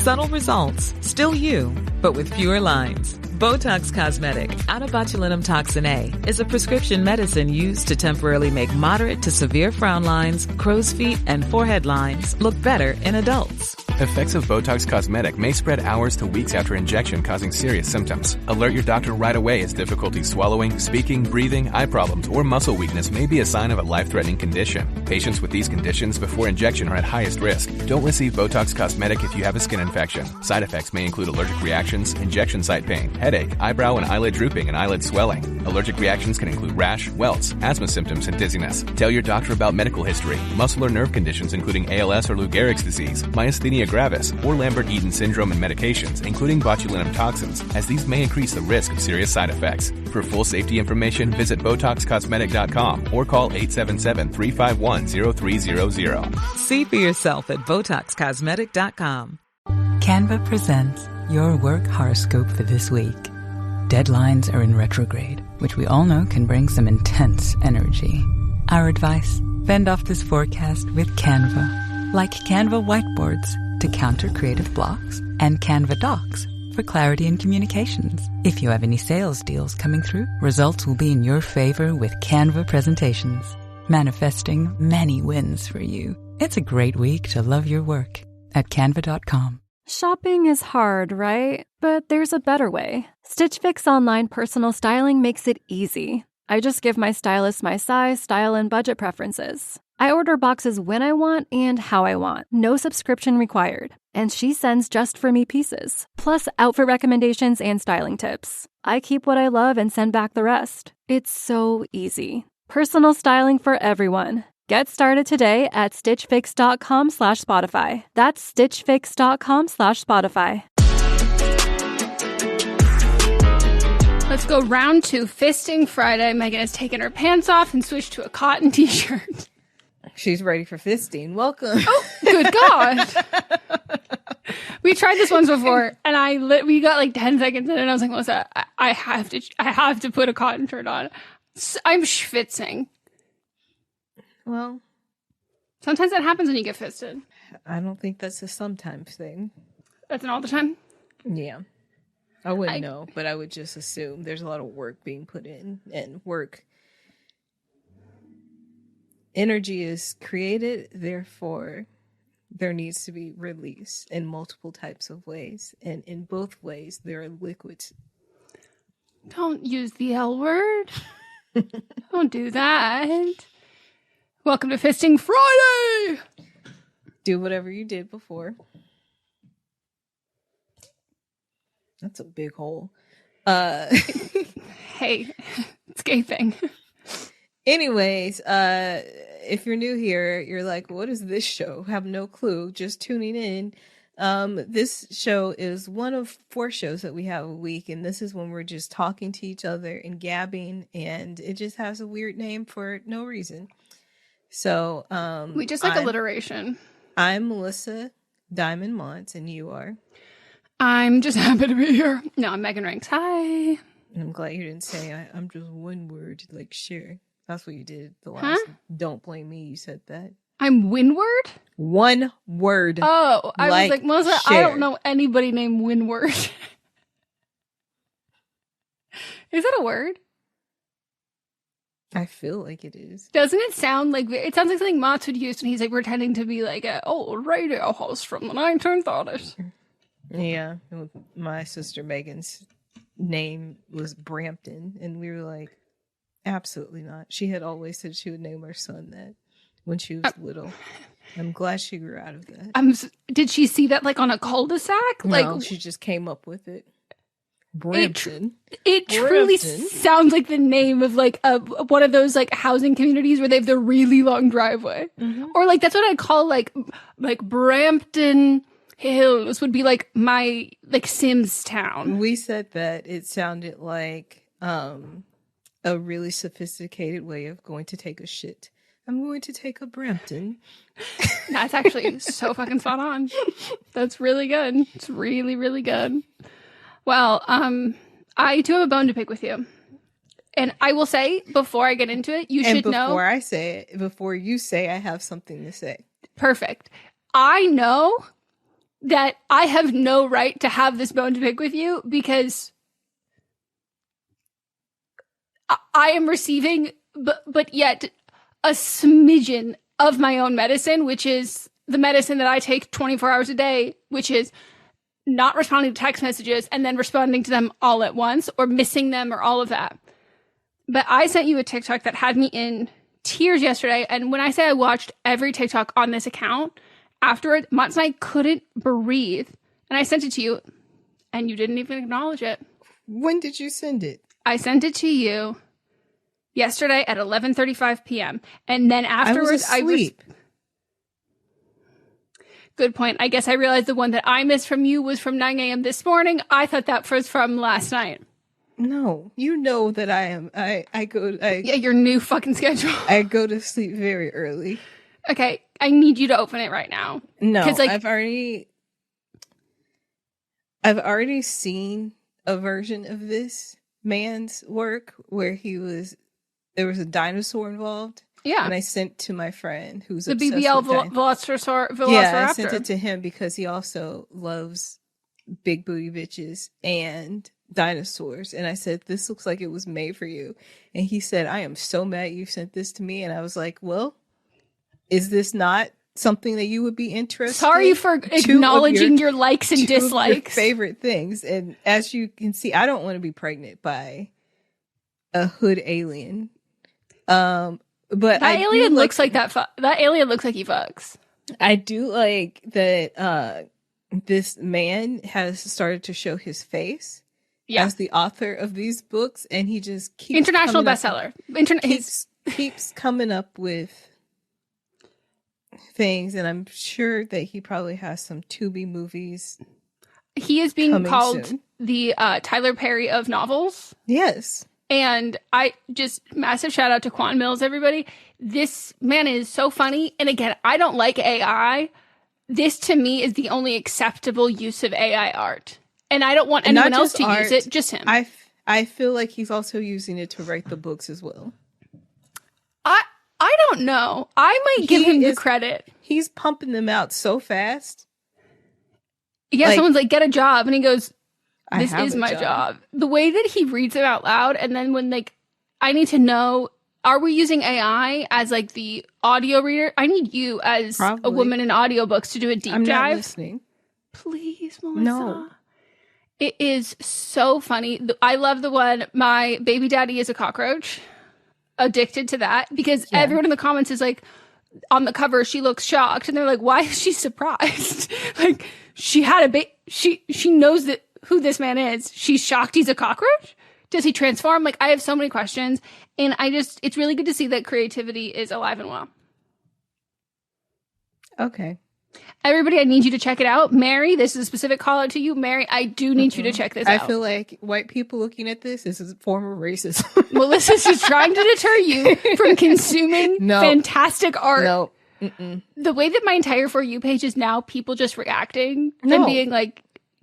Subtle results, still you, but with fewer lines. Botox Cosmetic, out of botulinum toxin A, is a prescription medicine used to temporarily make moderate to severe frown lines, crow's feet, and forehead lines look better in adults. Effects of Botox Cosmetic may spread hours to weeks after injection, causing serious symptoms. Alert your doctor right away as difficulty swallowing, speaking, breathing, eye problems, or muscle weakness may be a sign of a life-threatening condition. Patients with these conditions before injection are at highest risk. Don't receive Botox Cosmetic if you have a skin infection. Side effects may include allergic reactions, injection site pain, headache, eyebrow and eyelid drooping, and eyelid swelling. Allergic reactions can include rash, welts, asthma symptoms, and dizziness. Tell your doctor about medical history, muscle or nerve conditions including ALS or Lou Gehrig's disease, myasthenia gravis, or Lambert-Eaton syndrome, and medications, including botulinum toxins, as these may increase the risk of serious side effects. For full safety information, visit BotoxCosmetic.com or call 877-351-0300. See for yourself at BotoxCosmetic.com. Canva presents your work horoscope for this week. Deadlines are in retrograde, which we all know can bring some intense energy. Our advice: fend off this forecast with Canva. Like Canva whiteboards to counter creative blocks, and Canva docs for clarity in communications. If you have any sales deals coming through, results will be in your favor with Canva presentations, manifesting many wins for you. It's a great week to love your work at canva.com. Shopping is hard, right? But there's a better way. Stitch Fix online personal styling makes it easy. I just give my stylist my size, style, and budget preferences. I order boxes when I want and how I want. No subscription required. And she sends just for me pieces, plus outfit recommendations and styling tips. I keep what I love and send back the rest. It's so easy. Personal styling for everyone. Get started today at stitchfix.com/Spotify. That's stitchfix.com/Spotify. Let's go round two, Fisting Friday. Meghan has taken her pants off and switched to a cotton t-shirt. She's ready for fisting. Welcome. Oh, good God. We tried this once before, and we got like 10 seconds in, and I was like, Melisa, I have to put a cotton shirt on. I'm schwitzing. Well, sometimes that happens when you get fisted. I don't think that's a sometimes thing. That's an all the time? Yeah. I wouldn't know, but I would just assume there's a lot of work being put in, and energy is created, therefore there needs to be release in multiple types of ways, and in both ways there are liquids. Don't use the L word. Don't do that. Welcome to Fisting Friday. Do whatever you did before. That's a big hole. Hey, it's gaping. Anyways, if you're new here, you're like, what is this show? Have no clue. Just tuning in. This show is one of 4 shows that we have a week, and this is when we're just talking to each other and gabbing, and it just has a weird name for no reason. So we just like alliteration. I'm Melisa Diamond Montz, and you are? I'm just happy to be here. No, I'm Meghan Ranks. Hi. I'm glad you didn't say I'm just one word, like Cher. That's what you did the last. Huh? Don't blame me. You said that. I'm Windward? One word. Oh, I was like, Melisa, Cher. I don't know anybody named Windward. Is that a word? I feel like it is. Doesn't it sound like... It sounds like something Mats would use when he's like pretending to be like a old radio host from the 1930s. Yeah. My sister Megan's name was Brampton, and we were like, absolutely not. She had always said she would name her son that when she was little. I'm glad she grew out of that. Did she see that like on a cul-de-sac? No, she just came up with it. Brampton. It truly sounds like the name of like one of those like housing communities where they have the really long driveway. Mm-hmm. Or like that's what I call like Brampton Hills would be like my like Sims town. We said that it sounded like a really sophisticated way of going to take a shit. I'm going to take a Brampton. That's actually so fucking spot on. That's really good. It's really, really good. Well, I do have a bone to pick with you. And I will say, before I get into it, you should know. Before you say, I have something to say. Perfect. I know that I have no right to have this bone to pick with you because I am receiving, but yet a smidgen of my own medicine, which is the medicine that I take 24 hours a day, which is not responding to text messages and then responding to them all at once or missing them or all of that. But I sent you a TikTok that had me in tears yesterday. And when I say I watched every TikTok on this account, afterward, Mats and I couldn't breathe. And I sent it to you and you didn't even acknowledge it. When did you send it? I sent it to you yesterday at 11:35 p.m. And then afterwards, I was asleep. Good point. I guess I realized the one that I missed from you was from 9 a.m. this morning. I thought that was from last night. No, you know that yeah, your new fucking schedule. I go to sleep very early. Okay, I need you to open it right now. No, I've already seen a version of this man's work where there was a dinosaur involved. Yeah. And I sent to my friend who's the obsessed BBL with Velociraptor. Yeah, I sent it to him because he also loves big booty bitches and dinosaurs. And I said, this looks like it was made for you. And he said, I am so mad you sent this to me. And I was like, well, is this not something that you would be interested in? Sorry for acknowledging your likes and dislikes. Your favorite things. And as you can see, I don't want to be pregnant by a hood alien. But that alien looks like that alien looks like he fucks. I do like that this man has started to show his face as the author of these books, and he just keeps international bestseller. Keeps coming up with things, and I'm sure that he probably has some Tubi movies. He is being called soon. The Tyler Perry of novels. Yes. And I just massive shout out to Quan Millz, everybody. This man is so funny. And again, I don't like AI. This to me is the only acceptable use of AI art. And I don't want anyone else to use it, just him. I feel like he's also using it to write the books as well. I don't know. I might give him the credit. He's pumping them out so fast. Yeah, someone's like, get a job. And he goes, this is my job. The way that he reads it out loud, and then when I need to know, are we using AI as the audio reader? I need you as a woman in audiobooks to do a deep dive. I'm not listening. Please, Melissa. No. It is so funny. I love the one, my baby daddy is a cockroach. Addicted to that because everyone in the comments is like, on the cover, she looks shocked. And they're like, why is she surprised? She had she knows that who this man is. She's shocked he's a cockroach? Does he transform? I have so many questions. And it's really good to see that creativity is alive and well. Okay. Everybody, I need you to check it out. Mary, this is a specific call out to you. Mary, I do need you to check this out. I feel like white people looking at this is a form of racism. Melissa's just trying to deter you from consuming fantastic art. No. The way that my entire For You page is now people just reacting and being like,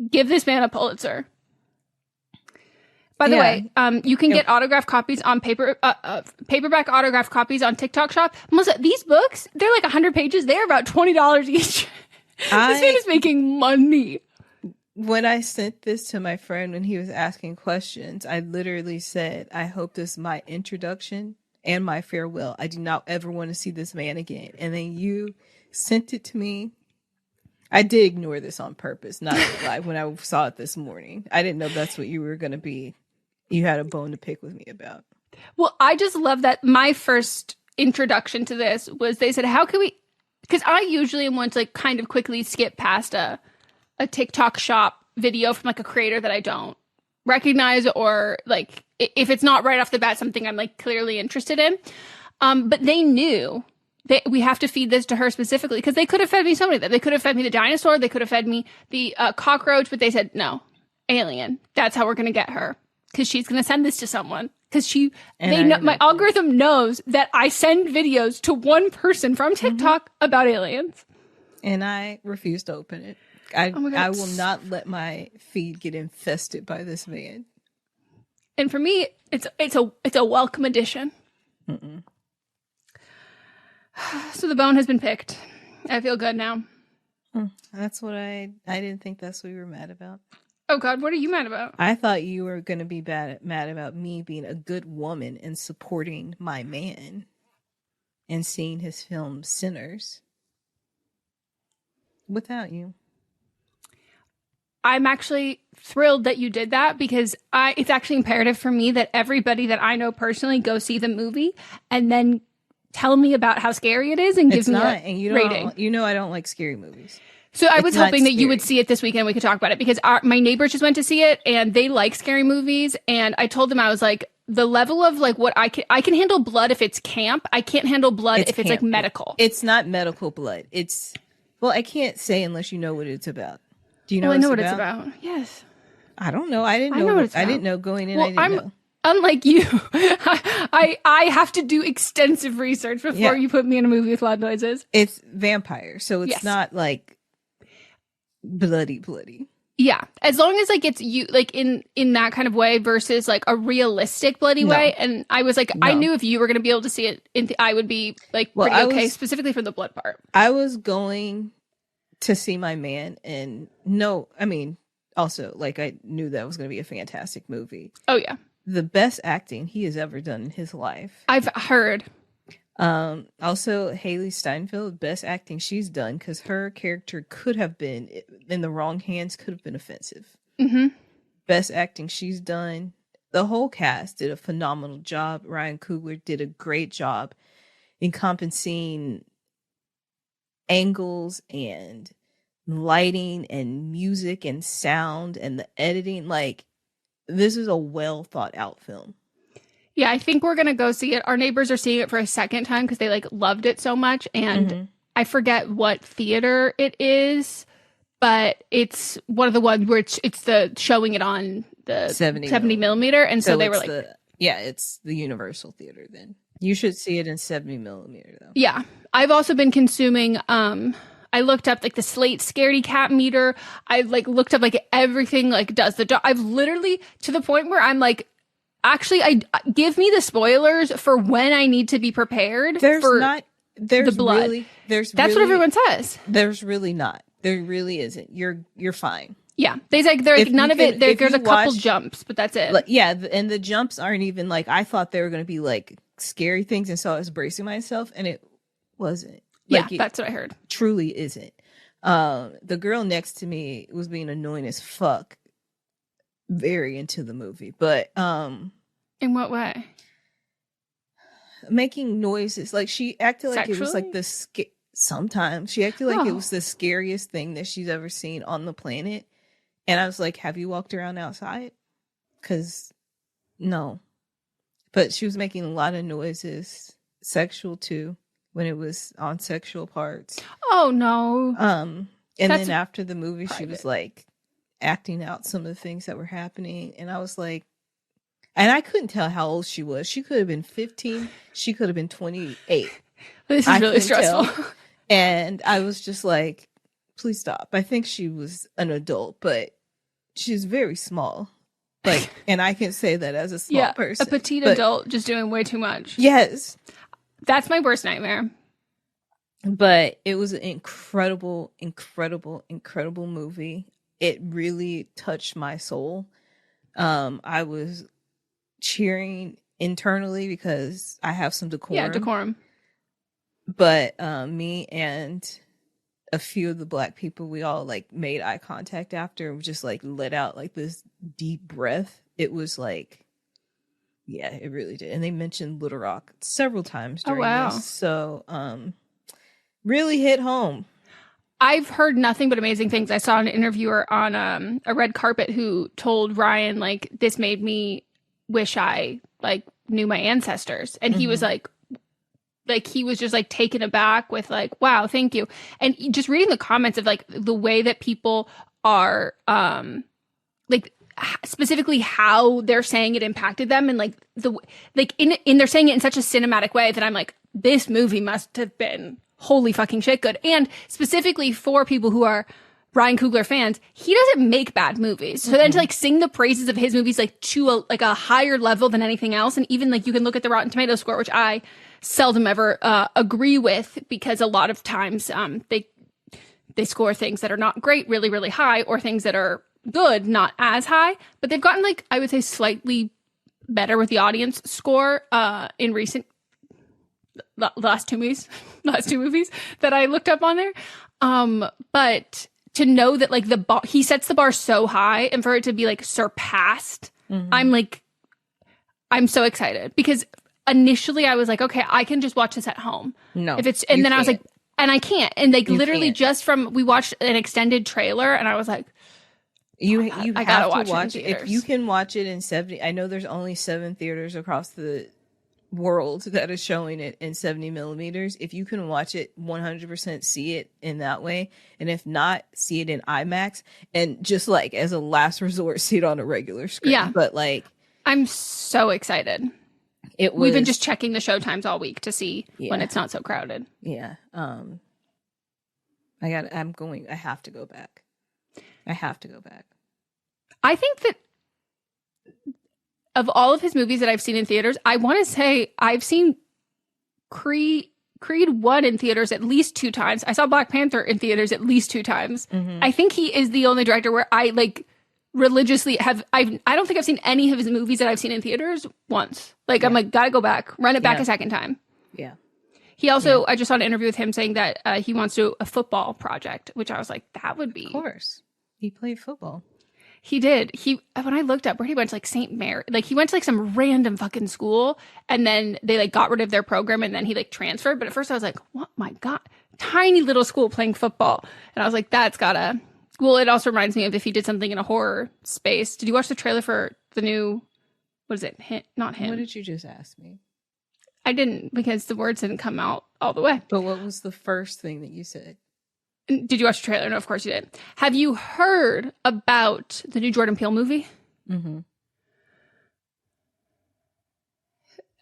give this man a Pulitzer. By the way, you can get autographed copies on paperback autographed copies on TikTok Shop. Melissa, these books, they're 100 pages. They're about $20 each. This man is making money. When I sent this to my friend when he was asking questions, I literally said, I hope this is my introduction and my farewell. I do not ever want to see this man again. And then you sent it to me. I did ignore this on purpose, not live when I saw it this morning. I didn't know that's what you were going to be. You had a bone to pick with me about. Well, I just love that my first introduction to this was they said, how can we, because I usually am one to kind of quickly skip past a TikTok Shop video from a creator that I don't recognize or if it's not right off the bat something I'm clearly interested in. But they knew that we have to feed this to her specifically because they could have fed me so many of them. They could have fed me the dinosaur. They could have fed me the cockroach, but they said, no, alien. That's how we're going to get her because she's going to send this to someone. Because my algorithm knows that I send videos to one person from TikTok about aliens. And I refuse to open it. I will not let my feed get infested by this man. And for me, it's a welcome addition. So the bone has been picked. I feel good now. That's what I didn't think that's what you were mad about. Oh God, what are you mad about? I thought you were going to be mad about me being a good woman and supporting my man and seeing his film Sinners without you. I'm actually thrilled that you did that because it's actually imperative for me that everybody that I know personally go see the movie and then tell me about how scary it is and give me a rating. You know I don't like scary movies. So I was hoping that you would see it this weekend. We could talk about it because my neighbors just went to see it and they like scary movies. And I told them, I was like, the level of like what I can handle blood if it's camp. I can't handle blood if it's like medical. It's not medical blood. I can't say unless you know what it's about. Do you know? I know what it's about. Yes. I don't know. I didn't know. I didn't know going in. Well, I didn't know. Unlike you, I have to do extensive research before you put me in a movie with loud noises. It's vampire, so it's not like bloody. Yeah, as long as like it's you like in that kind of way versus like a realistic bloody way. And I was like, I knew if you were going to be able to see it, I would be like pretty okay, specifically for the blood part. I was going to see my man, and also like I knew that was going to be a fantastic movie. Oh yeah. The best acting he has ever done in his life. I've heard. Also, Haley Steinfeld, best acting she's done because her character could have been in the wrong hands, could have been offensive. Mm-hmm. Best acting she's done. The whole cast did a phenomenal job. Ryan Coogler did a great job encompassing angles and lighting and music and sound and the editing. Like, this is a well thought out film. Yeah, I think we're going to go see it. Our neighbors are seeing it for a second time because they like loved it so much. And I forget what theater it is, but it's one of the ones where it's the showing it on the 70 millimeter. And so they were like, it's the Universal Theater then. You should see it in 70 millimeter though. Yeah. I've also been consuming, I looked up like the Slate Scaredy Cat meter. I like looked up like everything like does the job. I've literally to the point where I'm like, actually, I give me the spoilers for when I need to be prepared. There's the blood. That's what everyone says. There's really not. There really isn't. You're fine. Yeah, there's like none of it. There's a couple jumps, but that's it. And the jumps aren't even like I thought they were going to be like scary things, and so I was bracing myself, and it wasn't. That's what I heard. Truly isn't. The girl next to me was being annoying as fuck. Very into the movie, but in what way? Making noises. Like she acted like Sexually? It was like sometimes she acted like it was the scariest thing that she's ever seen on the planet. And I was like, have you walked around outside? Because no. But she was making a lot of noises, sexual too, when it was on sexual parts. Oh no. And then after the movie, she was like acting out some of the things that were happening. And I was like, and I couldn't tell how old she was. She could have been 15. She could have been 28. This is really stressful. And I was just like, please stop. I think she was an adult, but she's very small. Like, and I can say that as a small person. A petite adult just doing way too much. Yes. That's my worst nightmare. But it was an incredible movie. It really touched my soul. I was cheering internally because I have some decorum. Yeah, decorum. But me and a few of the Black people, we all like made eye contact after and just like let out like this deep breath. It was like, yeah, it really did. And they mentioned Little Rock several times during this. So really hit home. I've heard nothing but amazing things. I saw an interviewer on a red carpet who told Ryan, like, this made me wish I, like, knew my ancestors. And he was like, he was just, like, taken aback with, like, wow, thank you. And just reading the comments of, like, the way that people are, like, specifically how they're saying it impacted them. And, like, they're saying it in such a cinematic way that I'm like, this movie must have been holy fucking shit good. And specifically for people who are Ryan Coogler fans, he doesn't make bad movies. So then to like sing the praises of his movies like to a higher level than anything else, and even like you can look at the Rotten Tomatoes score, which I seldom ever agree with because a lot of times they score things that are not great really, really high, or things that are good, not as high. But they've gotten, like, I would say slightly better with the audience score in recent last two movies that I looked up on there. But to know that, like, he sets the bar so high, and for it to be, like, surpassed, I'm so excited, because initially I was like, okay, I can just watch this at home. No, and then I was like, and I can't. And like, literally just we watched an extended trailer, and I was like, you I have gotta to watch it. If you can watch it in 70, I know there's only 7 theaters across the world that is showing it in 70 millimeters. If you can watch it 100%, see it in that way. And if not, see it in IMAX, and just, like, as a last resort, see it on a regular screen. Yeah. But, like, I'm so exciid. We've been just checking the show times all week to see when it's not so crowded. Yeah. I have to go back. I think that of all of his movies that I've seen in theaters, I want to say I've seen Creed 1 in theaters at least 2 times. I saw Black Panther in theaters at least 2 times. Mm-hmm. I think he is the only director where I, like, religiously I don't think I've seen any of his movies that I've seen in theaters once. Like, I'm like, gotta go back, run it back a second time. Yeah. He also, I just saw an interview with him saying that he wants to do a football project, which I was like, that would be. Of course. He played football. He did. When I looked up where he went to, like, St. Mary, like, he went to, like, some random fucking school, and then they, like, got rid of their program, and then he, like, transferred. But at first I was like, what? My God, tiny little school playing football. And I was like, that's gotta. Well, it also reminds me of if he did something in a horror space. Did you watch the trailer for the new, what is it? Not him. What did you just ask me? I didn't, because the words didn't come out all the way. But what was the first thing that you said? Did you watch the trailer? No, of course you did. Have you heard about the new Jordan Peele movie? Mm-hmm.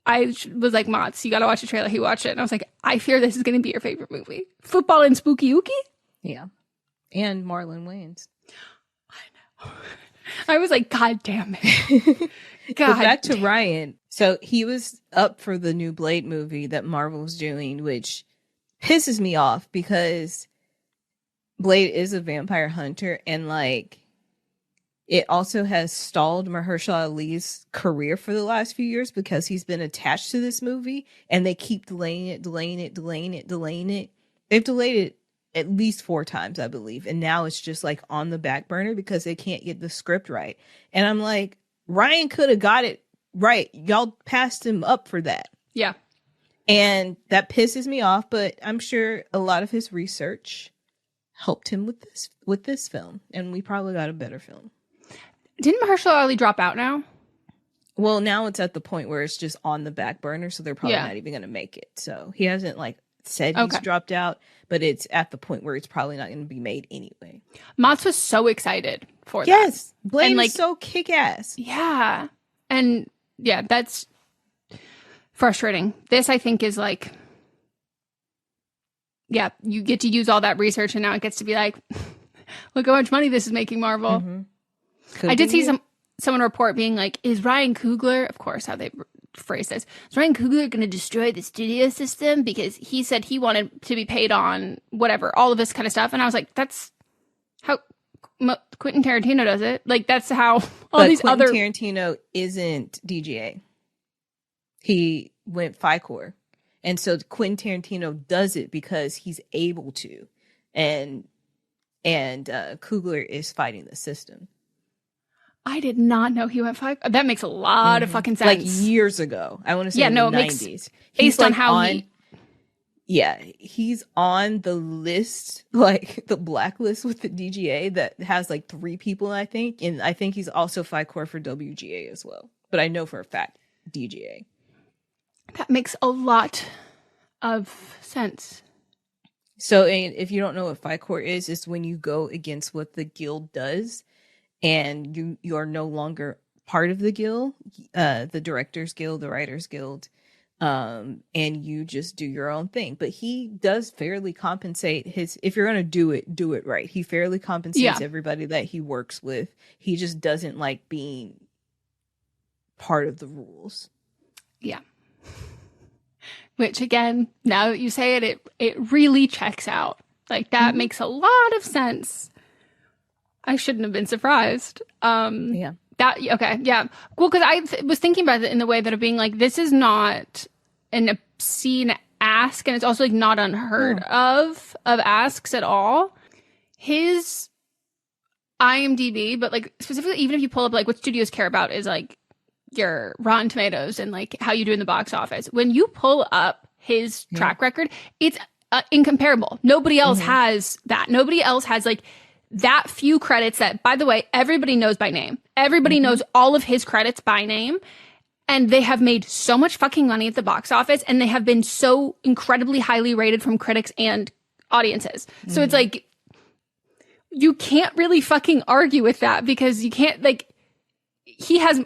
I was like, Mott's, you got to watch the trailer. He watched it. And I was like, I fear this is going to be your favorite movie. Football and Spooky Ookie? Yeah. And Marlon Wayans. I know. I was like, God damn it. But back to Ryan. So he was up for the new Blade movie that Marvel's doing, which pisses me off because Blade is a vampire hunter, and, like, it also has stalled Mahershala Ali's career for the last few years because he's been attached to this movie, and they keep delaying it. They've delayed it at least 4 times, I believe. And now it's just, like, on the back burner because they can't get the script right. And I'm like, Ryan could have got it right. Y'all passed him up for that. Yeah. And that pisses me off, but I'm sure a lot of his research helped him with this film. And we probably got a better film. Didn't Mahershala Ali drop out now? Well, now it's at the point where it's just on the back burner, so they're probably not even going to make it. So he hasn't, like, said he's dropped out, but it's at the point where it's probably not going to be made anyway. Mats was so excited for that. Yes, Blade is so kick-ass. Yeah, and yeah, that's frustrating. This, I think, is like, yeah, you get to use all that research, and now it gets to be like, look how much money this is making Marvel. Mm-hmm. I did see someone report being like, is Ryan Coogler, of course, how they phrase this, is Ryan Coogler going to destroy the studio system because he said he wanted to be paid on whatever, all of this kind of stuff. And I was like, that's how Quentin Tarantino does it. Like, that's how Quentin Tarantino isn't DGA. He went FICOR. And so Quentin Tarantino does it because he's able to. And Coogler is fighting the system. I did not know he went 5. That makes a lot of fucking sense. Like years ago. I want to say in the 90s. Based on how he's on the list, like the blacklist with the DGA that has like 3 people, I think. And I think he's also FICOR for WGA as well. But I know for a fact DGA. That makes a lot of sense. So if you don't know what FICOR is, it's when you go against what the guild does. And you are no longer part of the guild, the directors guild, the writers guild, and you just do your own thing. But he does fairly compensate if you're going to do it right. He fairly compensates everybody that he works with. He just doesn't like being part of the rules. Yeah. Which, again, now that you say it, it really checks out. Like, that makes a lot of sense. I shouldn't have been surprised. Yeah. Okay, yeah. Well, because I was thinking about it in the way that of being like, this is not an obscene ask, and it's also like not unheard of asks at all. His IMDb, but like specifically, even if you pull up like what studios care about is like your Rotten Tomatoes and like how you do in the box office. When you pull up his track record, it's incomparable. Nobody else has that. Nobody else has like that few credits that, by the way, everybody knows by name. Everybody knows all of his credits by name. And they have made so much fucking money at the box office, and they have been so incredibly highly rated from critics and audiences. So it's like, you can't really fucking argue with that, because you can't, like, he has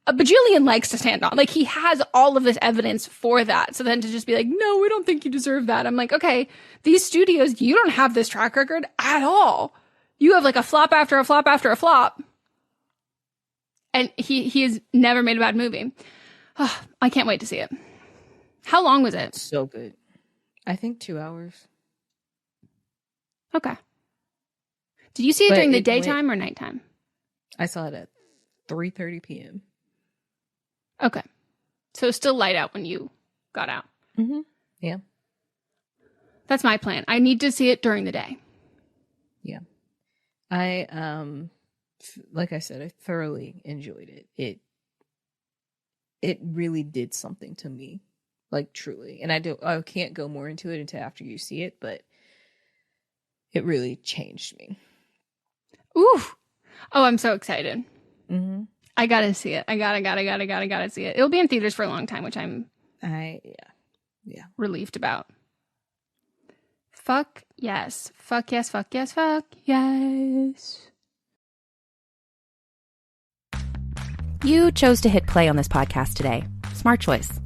a bajillion legs to stand on. Like, he has all of this evidence for that. So then to just be like, no, we don't think you deserve that. I'm like, okay, these studios, you don't have this track record at all. You have like a flop after a flop after a flop. And he has never made a bad movie. Oh, I can't wait to see it. How long was it? So good. I think 2 hours. Okay. Did you see it during the daytime or nighttime? I saw it at 3:30 p.m. Okay. So it's still light out when you got out. Yeah. That's my plan. I need to see it during the day. Yeah. I like I said, I thoroughly enjoyed it. It really did something to me, like truly. And I can't go more into it until after you see it, but it really changed me. Ooh. Oh, I'm so excited. I gotta see it. I gotta see it. It'll be in theaters for a long time, which I'm relieved about. Fuck yes. Fuck yes, fuck yes, fuck yes. You chose to hit play on this podcast today. Smart choice.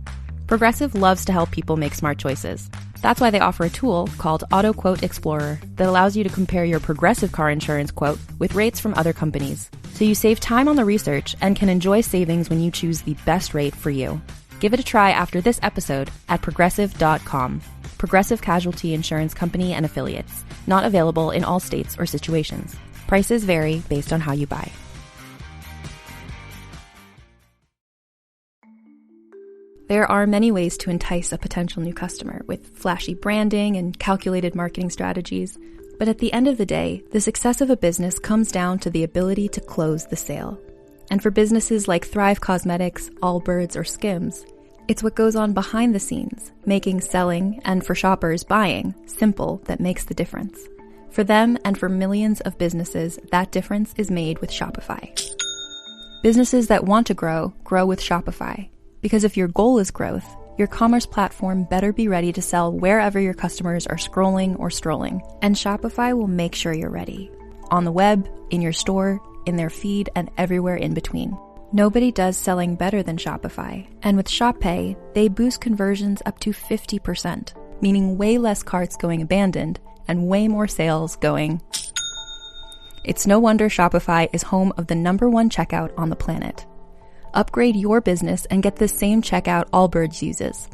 Progressive loves to help people make smart choices. That's why they offer a tool called Auto Quote Explorer that allows you to compare your Progressive car insurance quote with rates from other companies. So you save time on the research and can enjoy savings when you choose the best rate for you. Give it a try after this episode at Progressive.com. Progressive Casualty Insurance Company and Affiliates. Not available in all states or situations. Prices vary based on how you buy. There are many ways to entice a potential new customer with flashy branding and calculated marketing strategies. But at the end of the day, the success of a business comes down to the ability to close the sale. And for businesses like Thrive Cosmetics, Allbirds, or Skims, it's what goes on behind the scenes, making selling, and for shoppers, buying, simple that makes the difference. For them and for millions of businesses, that difference is made with Shopify. Businesses that want to grow, grow with Shopify. Because if your goal is growth, your commerce platform better be ready to sell wherever your customers are scrolling or strolling. And Shopify will make sure you're ready. On the web, in your store, in their feed, and everywhere in between. Nobody does selling better than Shopify. And with Shop Pay, they boost conversions up to 50%, meaning way less carts going abandoned and way more sales going. It's no wonder Shopify is home of the #1 checkout on the planet. Upgrade your business and get the same checkout Allbirds uses.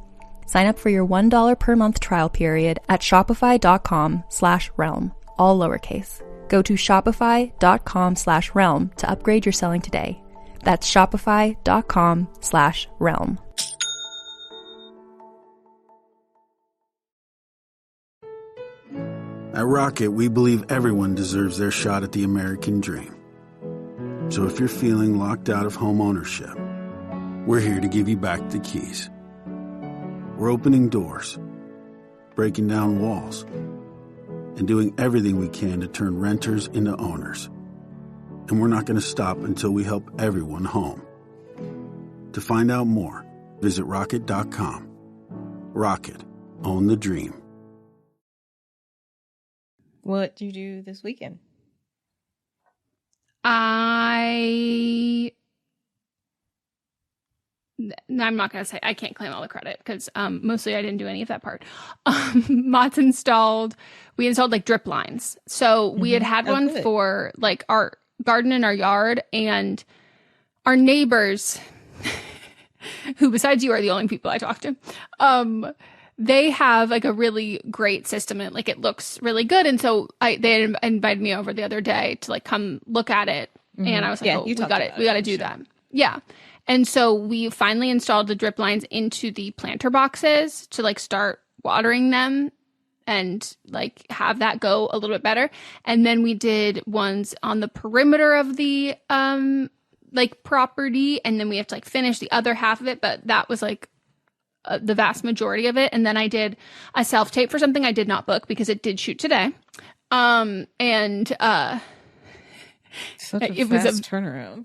Sign up for your $1 per month trial period at shopify.com/realm, all lowercase. Go to shopify.com/realm to upgrade your selling today. That's shopify.com/realm. At Rocket, we believe everyone deserves their shot at the American dream. So if you're feeling locked out of home ownership, we're here to give you back the keys. We're opening doors, breaking down walls, and doing everything we can to turn renters into owners. And we're not going to stop until we help everyone home. To find out more, visit rocket.com. Rocket, own the dream. What did you do this weekend? I'm not going to say, I can't claim all the credit because mostly I didn't do any of that part. Mott's we installed like drip lines. So we had one for like our garden in our yard, and our neighbors, who besides you are the only people I talk to, they have like a really great system and like it looks really good. And so they invited me over the other day to like come look at it. Mm-hmm. And I was like, yeah, we got to do that. Yeah. And so we finally installed the drip lines into the planter boxes to like start watering them and like have that go a little bit better. And then we did ones on the perimeter of the like property, and then we have to like finish the other half of it, but that was like the vast majority of it. And then I did a self-tape for something I did not book because it did shoot today. Such a it fast was turnaround.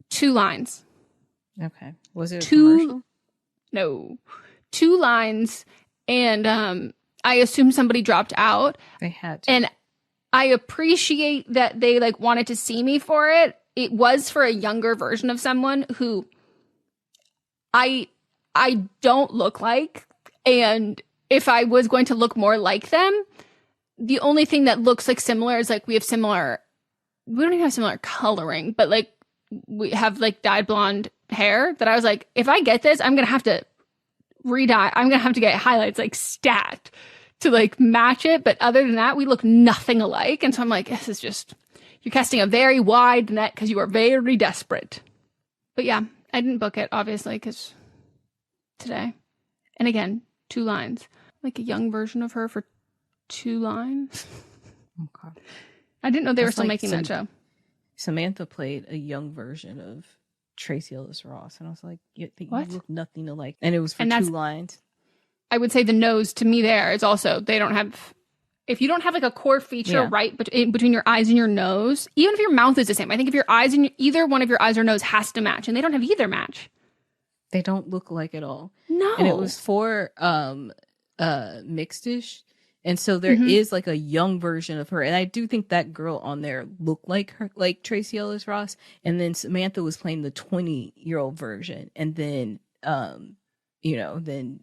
2 lines. Okay. Was it a 2 commercial? No. 2 lines, and I assume somebody dropped out. They had to. And I appreciate that they like wanted to see me for it. It was for a younger version of someone who I don't look like. And if I was going to look more like them, the only thing that looks like similar is like we don't even have similar coloring, but like we have like dyed blonde hair that I was like, if I get this, I'm going to have to re-dye. I'm going to have to get highlights like stacked to like match it. But other than that, we look nothing alike. And so I'm like, this is just, you're casting a very wide net because you are very desperate. But yeah, I didn't book it, obviously, because today. And again, 2 lines. Like a young version of her for 2 lines. Okay. I didn't know they were still making that show. Samantha played a young version of Tracy Ellis Ross. And I was like, you look nothing alike. And it was for 2 lines. I would say the nose to me there is also, they don't have, if you don't have like a core feature right between your eyes and your nose, even if your mouth is the same, I think if your eyes and either one of your eyes or nose has to match, and they don't have either match. They don't look alike at all. No. And it was for Mixed-ish. And so there is like a young version of her. And I do think that girl on there looked like her, like Tracy Ellis Ross. And then Samantha was playing the 20-year-old version. And then, then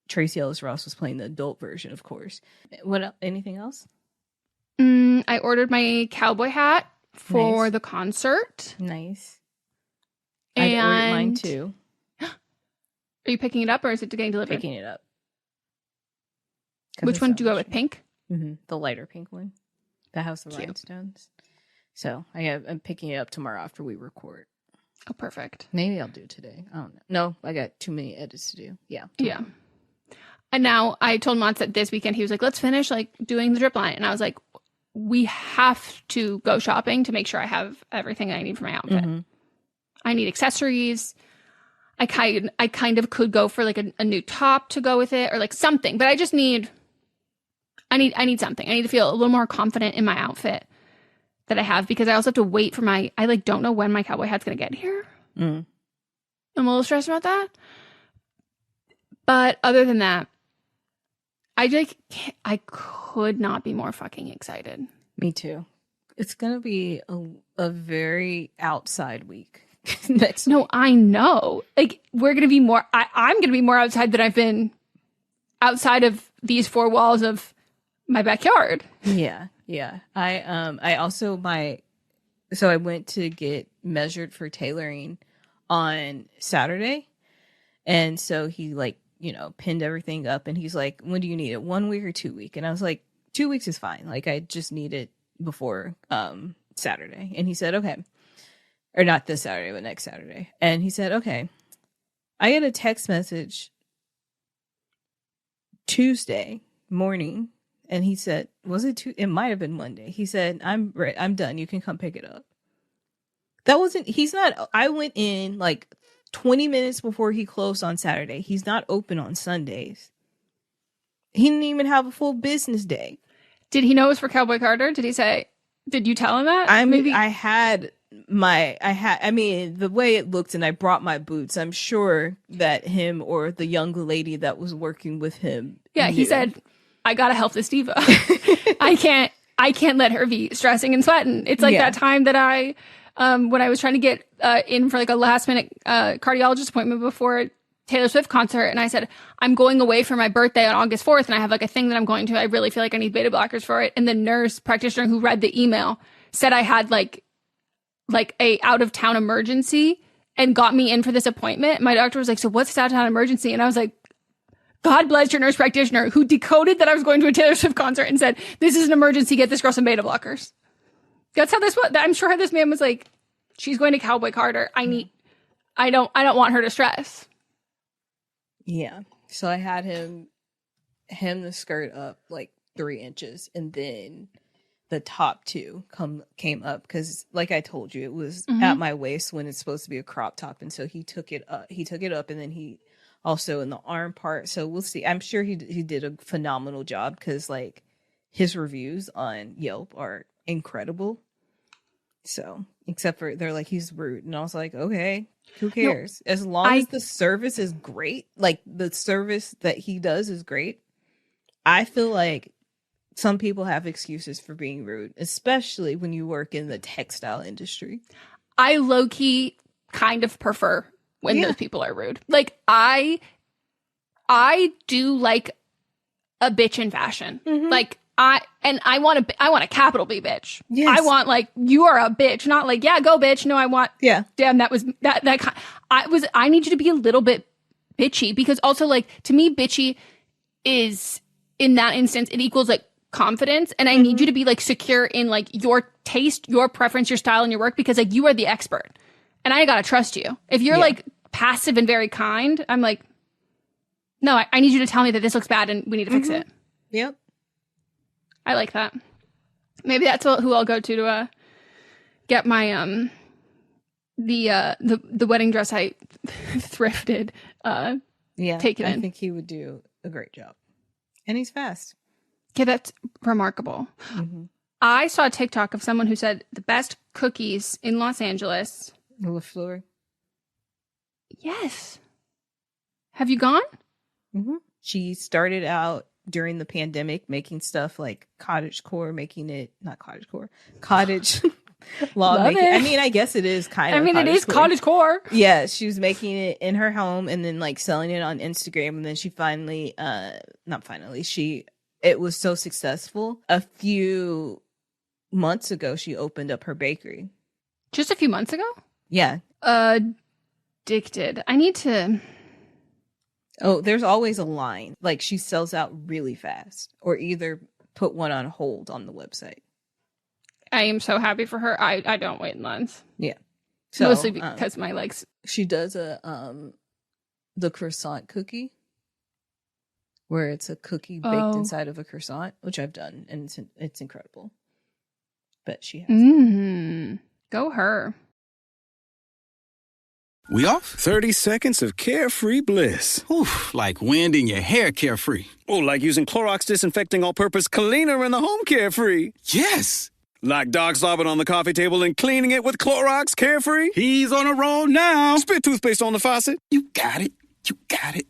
Tracy Ellis Ross was playing the adult version, of course. Anything else? I ordered my cowboy hat for the concert. Nice. And I ordered mine too. Are you picking it up or is it getting delivered? Picking it up. Which one do you go with? Pink? Mm-hmm. The lighter pink one. The House of Rhinestones. So I'm picking it up tomorrow after we record. Oh, perfect. Maybe I'll do it today. I don't know. No, I got too many edits to do. Yeah. Tomorrow. Yeah. And now I told Mons that this weekend he was like, let's finish like doing the drip line. And I was like, we have to go shopping to make sure I have everything I need for my outfit. Mm-hmm. I need accessories. I kind of could go for like a new top to go with it or like something, but I just need something. I need to feel a little more confident in my outfit that I have, because I also have to wait for I like don't know when my cowboy hat's going to get here. I'm a little stressed about that. But other than that, I could not be more fucking excited. Me too. It's going to be a very outside week. Next week. I know. Like we're gonna be more. I'm gonna be more outside than I've been outside of these 4 walls of my backyard. Yeah. I also so I went to get measured for tailoring on Saturday, and so he pinned everything up, and he's like, "When do you need it? 1 week or 2 week?" And I was like, 2 weeks is fine. Like I just need it before Saturday, and he said, "Okay." Or not this Saturday, but next Saturday. And he said, okay. I get a text message Tuesday morning. And he said, it might have been Monday. He said, I'm done. You can come pick it up. I went in like 20 minutes before he closed on Saturday. He's not open on Sundays. He didn't even have a full business day. Did he know it was for Cowboy Carter? Did you tell him that? The way it looked, and I brought my boots. I'm sure that him or the young lady that was working with him. Yeah, he said, I gotta help this diva. I can't let her be stressing and sweating. It's like that time that I, when I was trying to get in for like a last minute cardiologist appointment before Taylor Swift concert, and I said, I'm going away for my birthday on August 4th, and I have like a thing that I'm going to. I really feel like I need beta blockers for it. And the nurse practitioner who read the email said I had like a out of town emergency and got me in for this appointment. My doctor was like, so what's this out of town emergency? And I was like, God bless your nurse practitioner who decoded that I was going to a Taylor Swift concert and said, this is an emergency. Get this girl some beta blockers. That's how this was. I'm sure how this man was like, she's going to Cowboy Carter. I don't want her to stress. Yeah. So I had him hem the skirt up like 3 inches, and then the top 2 came up because, like I told you, it was at my waist when it's supposed to be a crop top, and so he took it up. And then he also in the arm part. So we'll see. I'm sure he did a phenomenal job because like his reviews on Yelp are incredible. So except for they're like, he's rude, and I was like, okay, who cares? No, as long as the service is great, like the service that he does is great. I feel like some people have excuses for being rude, especially when you work in the textile industry. I low-key kind of prefer when those people are rude. Like, I do like a bitch in fashion. Like, I want a capital B bitch. Yes. I want like, you are a bitch, not like, yeah, go bitch. No, I want, damn, that was that kind. I need you to be a little bit bitchy, because also like, to me, bitchy is, in that instance, it equals like confidence, and I need you to be like secure in like your taste, your preference, your style, and your work, because like you are the expert, and I gotta trust you. If you're like passive and very kind, I'm like, no, I need you to tell me that this looks bad and we need to fix it. Yep, I like that. Maybe that's who I'll go to get my the wedding dress I thrifted. Taken in. I think he would do a great job, and he's fast. Yeah, that's remarkable. I saw a TikTok of someone who said the best cookies in Los Angeles. LaFleur. Yes. Have you gone? She started out during the pandemic making stuff like cottage core, cottage law making. I mean, I guess it is kind of. I mean, it is cottage core. Yeah, she was making it in her home and then like selling it on Instagram, and then she finally, it was so successful. A few months ago, she opened up her bakery. Just a few months ago? Yeah. Addicted. I need to. Oh, there's always a line. Like, she sells out really fast, or either put one on hold on the website. I am so happy for her. I don't wait in lines. Yeah. So, mostly because my legs. She does the croissant cookie, where it's a cookie baked inside of a croissant, which I've done, and it's incredible. But she has Go her. We off? 30 seconds of carefree bliss. Oof, like wind in your hair carefree. Oh, like using Clorox Disinfecting All-Purpose Cleaner in the home carefree. Yes. Like dog slobbing on the coffee table and cleaning it with Clorox Carefree. He's on a roll now. Spit toothpaste on the faucet. You got it. You got it.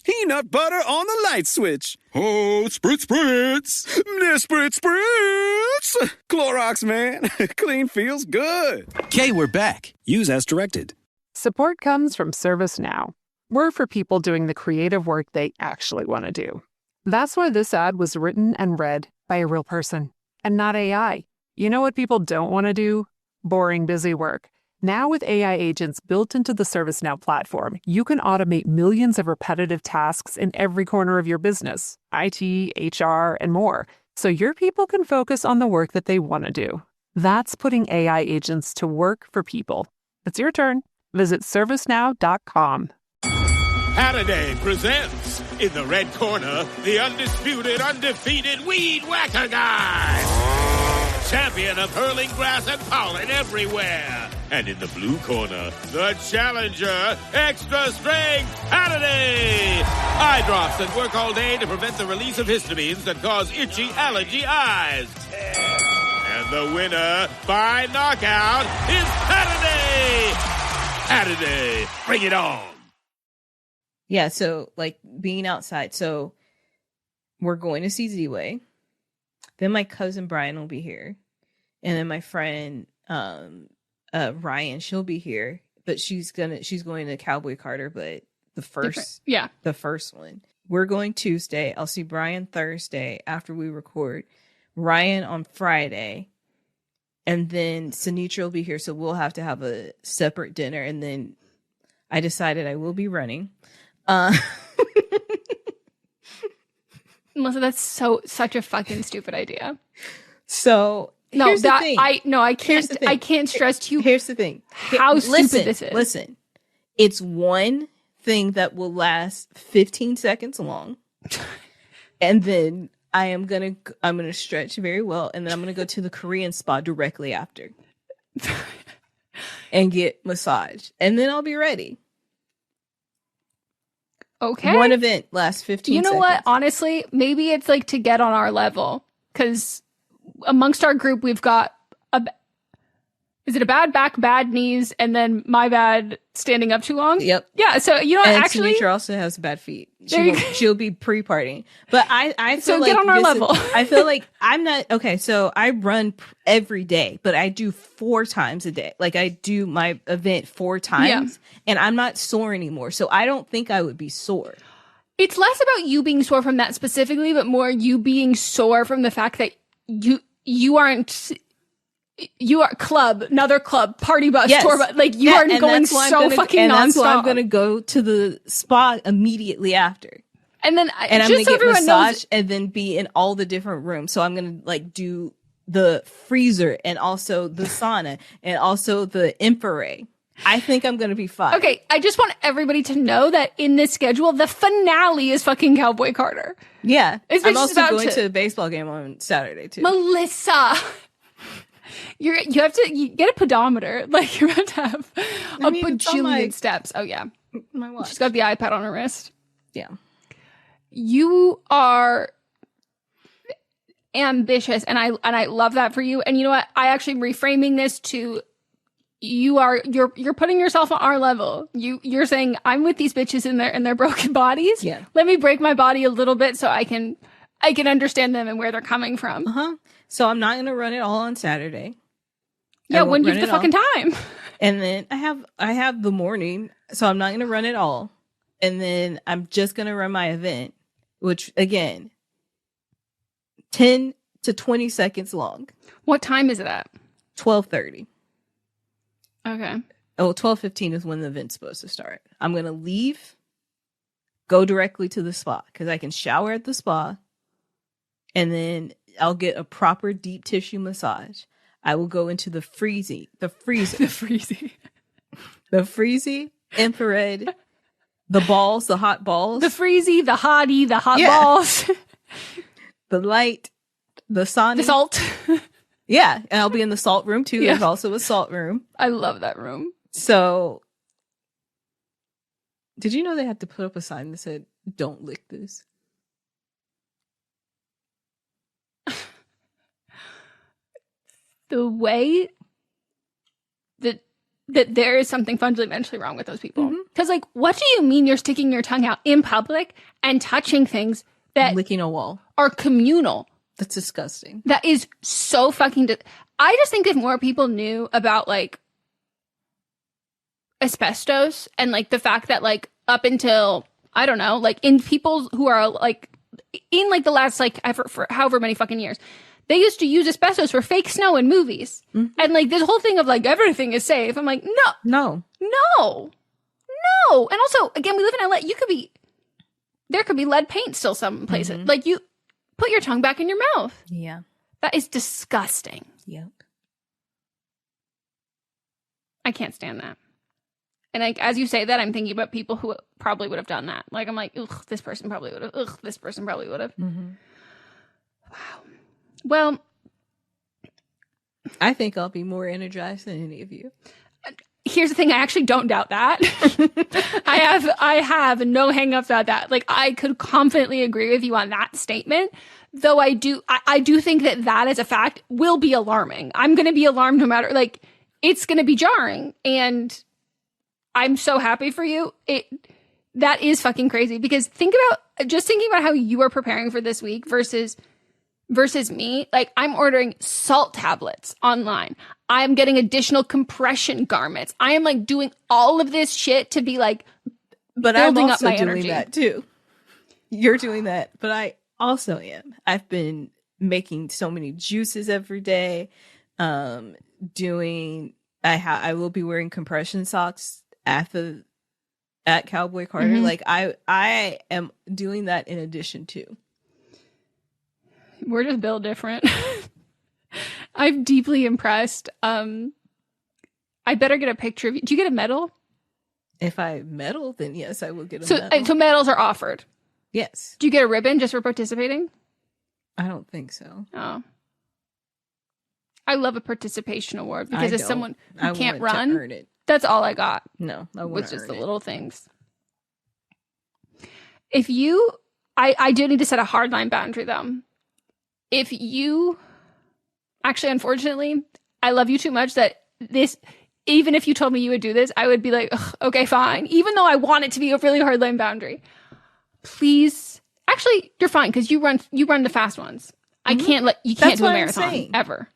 Peanut butter on the light switch. Oh, spritz, spritz. Spritz, spritz. Clorox, man. Clean feels good. Okay, we're back. Use as directed. Support comes from ServiceNow. We're for people doing the creative work they actually want to do. That's why this ad was written and read by a real person and not AI. You know what people don't want to do? Boring, busy work. Now with AI agents built into the ServiceNow platform, you can automate millions of repetitive tasks in every corner of your business, IT, HR, and more, so your people can focus on the work that they want to do. That's putting AI agents to work for people. It's your turn. Visit ServiceNow.com. Holiday presents, in the red corner, the undisputed, undefeated Weed Whacker Guy. Champion of hurling grass and pollen everywhere. And in the blue corner, the challenger, extra strength, Holiday. Eye drops that work all day to prevent the release of histamines that cause itchy allergy eyes. And the winner by knockout is Holiday. Holiday, bring it on. Yeah, so like being outside. So we're going to see Z-Way. Then my cousin Brian will be here. And then my friend Ryan, she'll be here. But she's going to Cowboy Carter, but the first one. We're going Tuesday. I'll see Brian Thursday after we record. Ryan on Friday. And then Sinitra will be here, so we'll have to have a separate dinner. And then I decided I will be running. Melissa, that's such a fucking stupid idea. So here's the thing. I can't stress to you. Here's the thing. How stupid this is. Listen, it's one thing that will last 15 seconds long, and then I'm gonna stretch very well, and then I'm gonna go to the Korean spa directly after, and get massage, and then I'll be ready. Okay. One event lasts 15 seconds. You know what? Honestly, maybe it's like to get on our level, because amongst our group, we've got is it a bad back, bad knees, and then my bad standing up too long? Yep. Yeah. So, you know what? Actually, Tanisha also has bad feet. She'll be pre-partying. But I feel so like get on our level. I feel like I'm not okay. So I run every day, but I do 4 times a day. Like I do my event 4 times, and I'm not sore anymore. So I don't think I would be sore. It's less about you being sore from that specifically, but more you being sore from the fact that you aren't. You are another club, party bus, tour bus. Like, you are going so fucking nonstop. That's why I'm going to go to the spa immediately after. And then, I'm going to get massage and then be in all the different rooms. So I'm going to, like, do the freezer and also the sauna and also the infrared. I think I'm going to be fine. Okay, I just want everybody to know that in this schedule, the finale is fucking Cowboy Carter. Yeah. I'm also going to a baseball game on Saturday, too. Melissa! You have to get a pedometer. Like, you're about to have a bajillion steps. Oh, yeah. My watch. She's got the iPad on her wrist. Yeah. You are ambitious, and I love that for you. And you know what? I actually reframing this to you're putting yourself on our level. You're saying, I'm with these bitches in their broken bodies. Yeah. Let me break my body a little bit so I can understand them and where they're coming from. Uh-huh. So I'm not going to run it all on Saturday. Yeah, when you have the fucking time. And then I have the morning, so I'm not going to run it all. And then I'm just going to run my event, which, again, 10 to 20 seconds long. What time is it at? 12:30. Okay. Oh, 12:15 is when the event's supposed to start. I'm going to leave, go directly to the spa, because I can shower at the spa, and then I'll get a proper deep tissue massage. I will go into the freezy, infrared, the balls, the hot balls. The freezy, the hottie, the hot balls. The light, the sauna. The salt. Yeah, and I'll be in the salt room too. Yeah. There's also a salt room. I love that room. So, did you know they had to put up a sign that said, "Don't lick this"? The way that there is something fundamentally wrong with those people. Because, like, what do you mean you're sticking your tongue out in public and touching things that licking a wall are communal? That's disgusting. That is so fucking. I just think if more people knew about, like, asbestos and, like, the fact that, like, up until, I don't know, like, in people who are, like, in, like, the last, like, for however many fucking years, they used to use asbestos for fake snow in movies. And, like, this whole thing of, like, everything is safe. I'm like, no. And also, again, we live in LA. There could be lead paint still some places. Like, you put your tongue back in your mouth. Yeah. That is disgusting. Yep. I can't stand that. And, like, as you say that, I'm thinking about people who probably would have done that. Like, I'm like, ugh, this person probably would have. Ugh, this person probably would have. Wow. Well, I think I'll be more energized than any of you. Here's the thing. I actually don't doubt that. I have no hangups about that. Like, I could confidently agree with you on that statement. Though I do think that as a fact will be alarming. I'm going to be alarmed no matter, like, it's going to be jarring. And I'm so happy for you. That is fucking crazy, because thinking about how you are preparing for this week versus me. Like, I'm ordering salt tablets online. I'm getting additional compression garments. I am, like, doing all of this shit to be, like, but building I'm also up my doing energy. That too. You're doing that, but I also am. I've been making so many juices every day. I will be wearing compression socks at Cowboy Carter. Like, I am doing that in addition to. We're just built different. I'm deeply impressed. I better get a picture of you. Do you get a medal? If I medal, then yes, I will get a medal. So medals are offered? Yes. Do you get a ribbon just for participating? I don't think so. Oh. I love a participation award because as someone who can't run, to earn it. That's all I got. No, I was just the little things. If you, I do need to set a hard line boundary though. If you, actually, unfortunately, I love you too much that this, even if you told me you would do this, I would be like, okay, fine. Even though I want it to be a really hard line boundary. Please, actually, you're fine because you run the fast ones. I can't you can't do a marathon ever.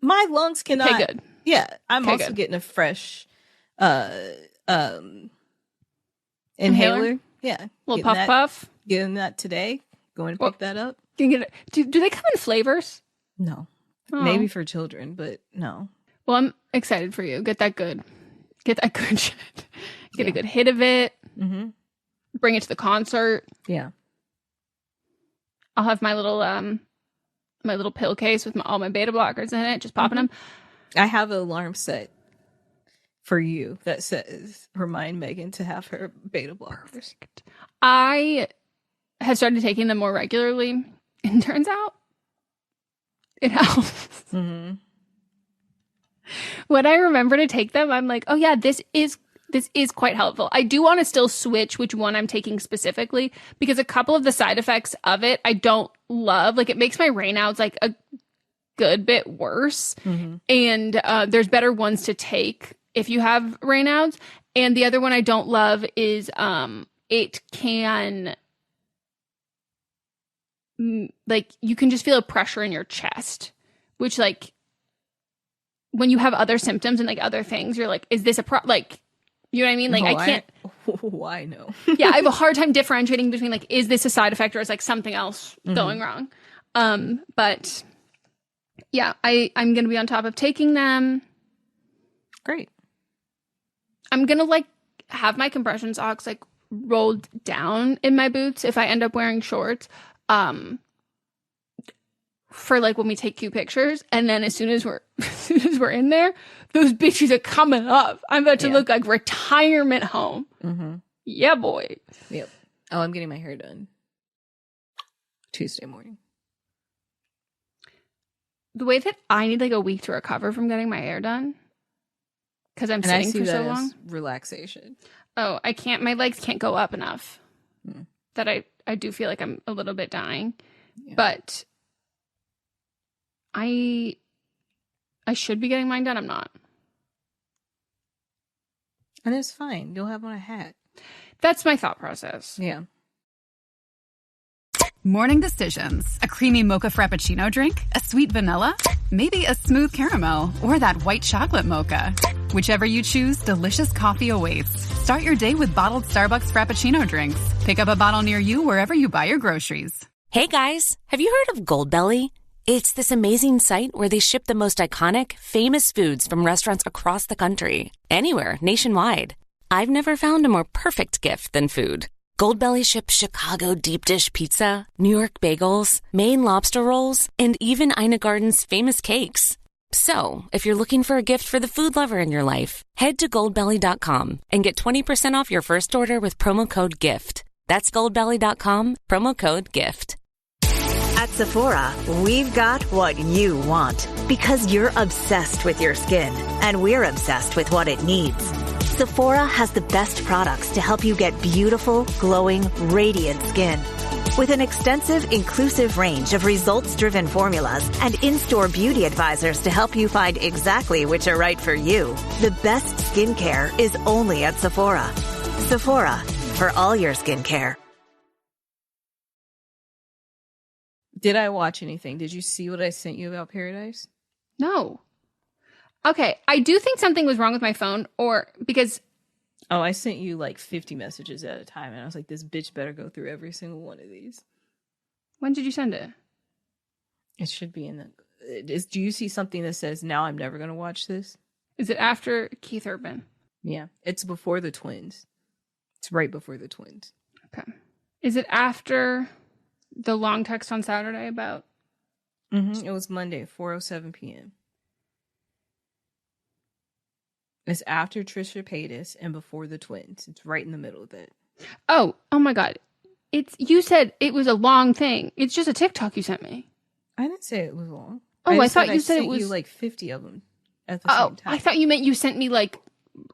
My lungs cannot. Okay, good. Yeah, I'm okay, also good. getting a fresh inhaler. Yeah, little puff. Getting that today. Going to pick that up. Do they come in flavors? No, maybe for children, but no. Well, I'm excited for you. Get that good shit. Get a good hit of it. Mm-hmm. Bring it to the concert. Yeah, I'll have my little pill case with all my beta blockers in it, just popping them. I have an alarm set for you that says remind Meghan to have her beta blockers. Perfect. I have started taking them more regularly, and turns out it helps. Mm-hmm. When I remember to take them, I'm like, oh yeah, this is quite helpful. I do want to still switch which one I'm taking specifically because a couple of the side effects of it I don't love. Like it makes my rainouts like a good bit worse. Mm-hmm. And there's better ones to take if you have rainouts. And the other one I don't love is it can like you can just feel a pressure in your chest, which like when you have other symptoms and like other things, you're like, is this like, you know what I mean? Like I can't. Why no? Yeah, I have a hard time differentiating between like, is this a side effect or is like something else going wrong? But yeah, I'm gonna be on top of taking them. Great. I'm gonna like have my compression socks like rolled down in my boots if I end up wearing shorts. For like when we take cute pictures, and then as soon as we're in there, those bitches are coming up. I'm about to look like retirement home. Mm-hmm. Yeah, boy. Yep. Oh, I'm getting my hair done Tuesday morning. The way that I need like a week to recover from getting my hair done because I'm sitting for so long. Relaxation. Oh, I can't. My legs can't go up enough. That I do feel like I'm a little bit dying, but I should be getting mine done. I'm not. And it's fine. You'll have on a hat. That's my thought process. Yeah. Morning decisions. A creamy mocha frappuccino drink? A sweet vanilla? Maybe a smooth caramel or that white chocolate mocha. Whichever you choose, delicious coffee awaits. Start your day with bottled Starbucks Frappuccino drinks. Pick up a bottle near you wherever you buy your groceries. Hey guys, have you heard of Goldbelly? It's this amazing site where they ship the most iconic, famous foods from restaurants across the country. Anywhere, nationwide. I've never found a more perfect gift than food. Goldbelly ships Chicago deep dish pizza, New York bagels, Maine lobster rolls, and even Ina Garden's famous cakes. So, if you're looking for a gift for the food lover in your life, head to goldbelly.com and get 20% off your first order with promo code GIFT. That's goldbelly.com, promo code GIFT. At Sephora, we've got what you want because you're obsessed with your skin and we're obsessed with what it needs. Sephora has the best products to help you get beautiful, glowing, radiant skin. With an extensive, inclusive range of results-driven formulas and in-store beauty advisors to help you find exactly which are right for you, the best skincare is only at Sephora. Sephora, for all your skincare. Did I watch anything? Did you see what I sent you about Paradise? No. Okay, I do think something was wrong with my phone, or because... Oh, I sent you like 50 messages at a time, and I was like, this bitch better go through every single one of these. When did you send it? It should be in the... Do you see something that says, now I'm never going to watch this? Is it after Keith Urban? Yeah, it's before the twins. It's right before the twins. Okay. Is it after... The long text on Saturday about... It was Monday, 4:07 p.m. It's after Trisha Paytas and before the twins. It's right in the middle of it. Oh my God. You said it was a long thing. It's just a TikTok you sent me. I didn't say it was long. I thought you said it was... you like 50 of them at the same time. I thought you meant you sent me like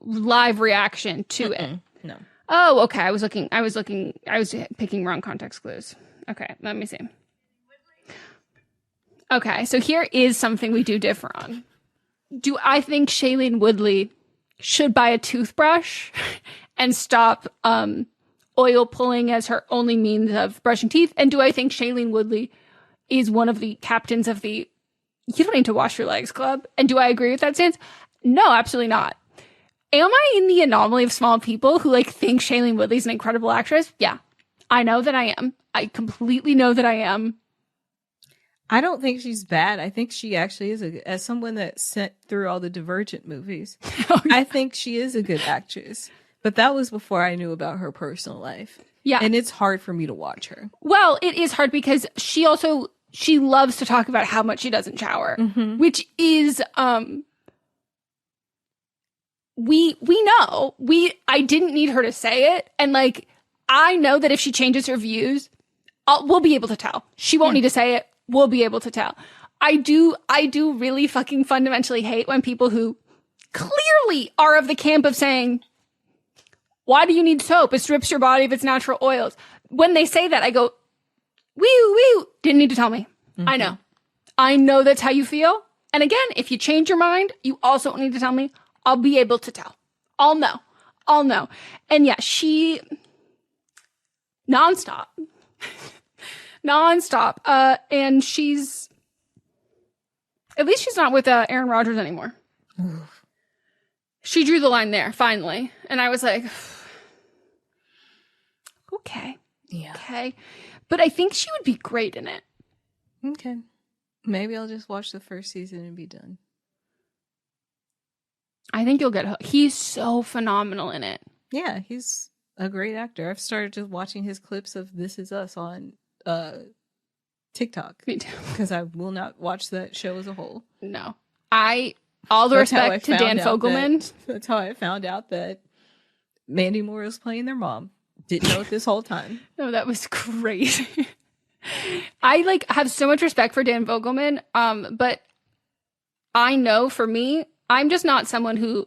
live reaction to it. No. Oh, okay. I was picking wrong context clues. Okay, let me see. Okay, so here is something we do differ on. Do I think Shailene Woodley should buy a toothbrush and stop oil pulling as her only means of brushing teeth? And do I think Shailene Woodley is one of the captains of the "you don't need to wash your legs" club? And do I agree with that stance? No, absolutely not. Am I in the anomaly of small people who like think Shailene Woodley's an incredible actress? Yeah, I know that I am. I completely know that I am. I don't think she's bad. I think she actually is as someone that sat through all the Divergent movies. I think she is a good actress. But that was before I knew about her personal life. Yeah. And it's hard for me to watch her. Well, it is hard because she loves to talk about how much she doesn't shower, which is, we know. I didn't need her to say it. And like, I know that if she changes her views, we'll be able to tell. She won't need to say it. We'll be able to tell. I do really fucking fundamentally hate when people who clearly are of the camp of saying, why do you need soap? It strips your body of its natural oils. When they say that, I go, wee, didn't need to tell me. I know that's how you feel. And again, if you change your mind, you also don't need to tell me. I'll be able to tell. I'll know. And yeah, she nonstop. And she's, at least she's not with Aaron Rodgers anymore. Oof. She drew the line there, finally. And I was like, okay. Yeah. Okay. But I think she would be great in it. Okay. Maybe I'll just watch the first season and be done. I think you'll get hooked. He's so phenomenal in it. Yeah, he's a great actor. I've started just watching his clips of This Is Us on TikTok. Me too. Because I will not watch that show as a whole. No. All the respect to Dan Fogelman. That's how I found out that Mandy Moore was playing their mom. Didn't know it this whole time. No, that was crazy. I have so much respect for Dan Fogelman, but I know for me, I'm just not someone who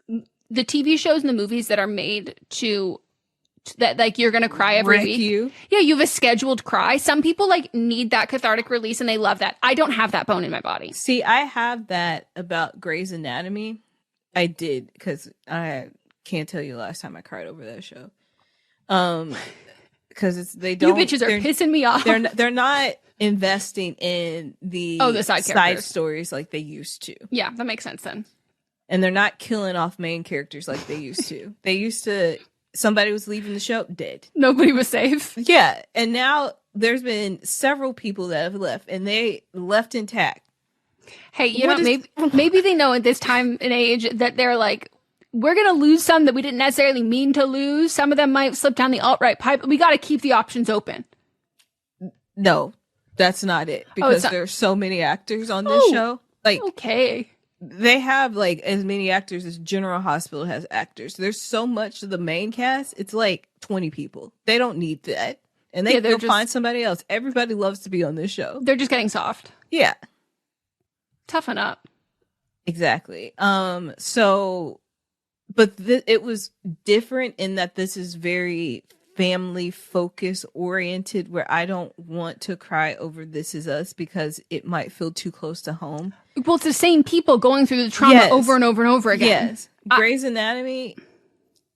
the TV shows and the movies that are made to that like you're gonna cry every week. Yeah, you have a scheduled cry. Some people like need that cathartic release and they love that. I don't have that bone in my body. See, I have that about Grey's Anatomy. I did, because I can't tell you the last time I cried over that show. Because they don't. You bitches are pissing me off. They're not investing in the side stories like they used to. Yeah, that makes sense then. And they're not killing off main characters like they used to. They used to. Somebody was leaving the show, dead. Nobody was safe. Yeah, and now there's been several people that have left, and they left intact. Hey, maybe they know at this time and age that they're like, we're going to lose some that we didn't necessarily mean to lose. Some of them might slip down the alt-right pipe, but we got to keep the options open. No, that's not it. Because there's so many actors on this show. Like, okay. They have like as many actors as General Hospital has actors. There's so much of the main cast. It's like 20 people. They don't need that. And they can find somebody else. Everybody loves to be on this show. They're just getting soft. Yeah. Toughen up. Exactly. But it was different in that this is very family focus oriented, where I don't want to cry over This Is Us because it might feel too close to home. Well, it's the same people going through the trauma over and over and over again. Yes. Grey's Anatomy,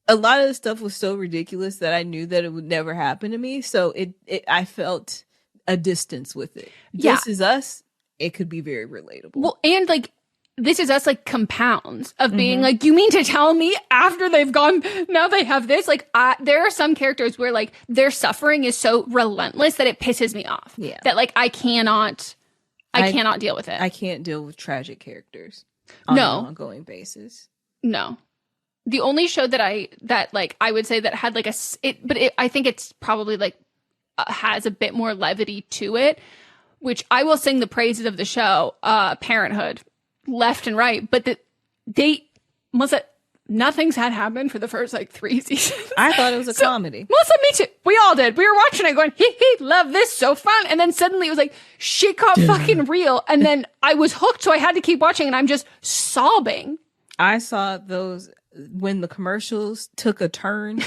a lot of the stuff was so ridiculous that I knew that it would never happen to me. So I felt a distance with it. Yeah. This Is Us, it could be very relatable. Well, and like, This Is Us like compounds of being like, you mean to tell me after they've gone, now they have this? Like, there are some characters where like their suffering is so relentless that it pisses me off. Yeah. That like, I cannot deal with it. I can't deal with tragic characters on an ongoing basis. No. The only show that I would say that had like I think it's probably like has a bit more levity to it, which I will sing the praises of the show, Parenthood, left and right. But nothing's had happened for the first like 3 seasons. I thought it was a comedy. Melissa, me too. We all did. We were watching it going, love this, so fun. And then suddenly it was like, shit got fucking real. And then I was hooked, so I had to keep watching, and I'm just sobbing. I saw those when the commercials took a turn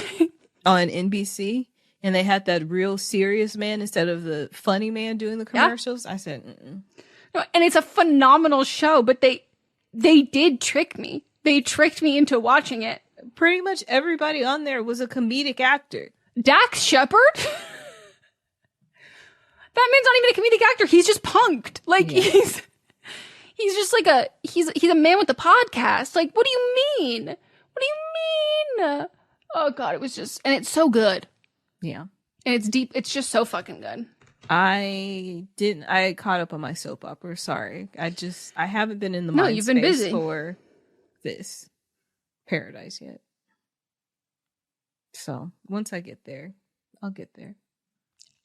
on NBC, and they had that real serious man instead of the funny man doing the commercials. Yeah. I said, mm-mm. No, and it's a phenomenal show, but they did trick me. They tricked me into watching it. Pretty much everybody on there was a comedic actor. Dax Shepard? That man's not even a comedic actor. He's just punked. Like, he's just like he's a man with a podcast. Like, what do you mean? What do you mean? Oh God, it was just, and it's so good. Yeah. And it's deep. It's just so fucking good. I caught up on my soap opera. Sorry. I haven't been in the mind you've been space busy for this Paradise yet. So once I get there, I'll get there.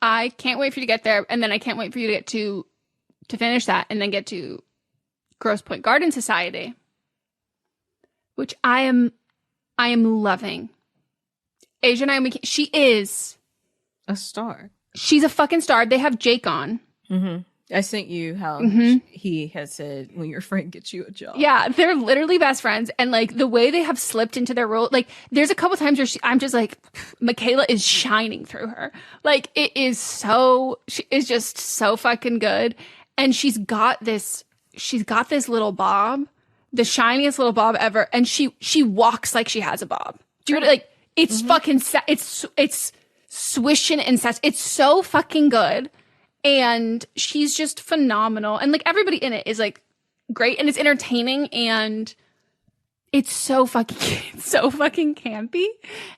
I can't wait for you to get there, and then I can't wait for you to get to finish that, and then get to Grosse Pointe Garden Society, which I am loving. Asia Naomi, she is a star. She's a fucking star. They have Jake on. Mm-hmm. I sent you how he has said, when your friend gets you a job. Yeah, they're literally best friends. And like the way they have slipped into their role, like there's a couple times where I'm just like, Michaela is shining through her. Like she is just so fucking good. And she's got this little bob, the shiniest little bob ever. And she walks like she has a bob. Do you know, like it's fucking, it's swishing and sass. It's so fucking good. And she's just phenomenal. And like everybody in it is like great, and it's entertaining, and it's so fucking campy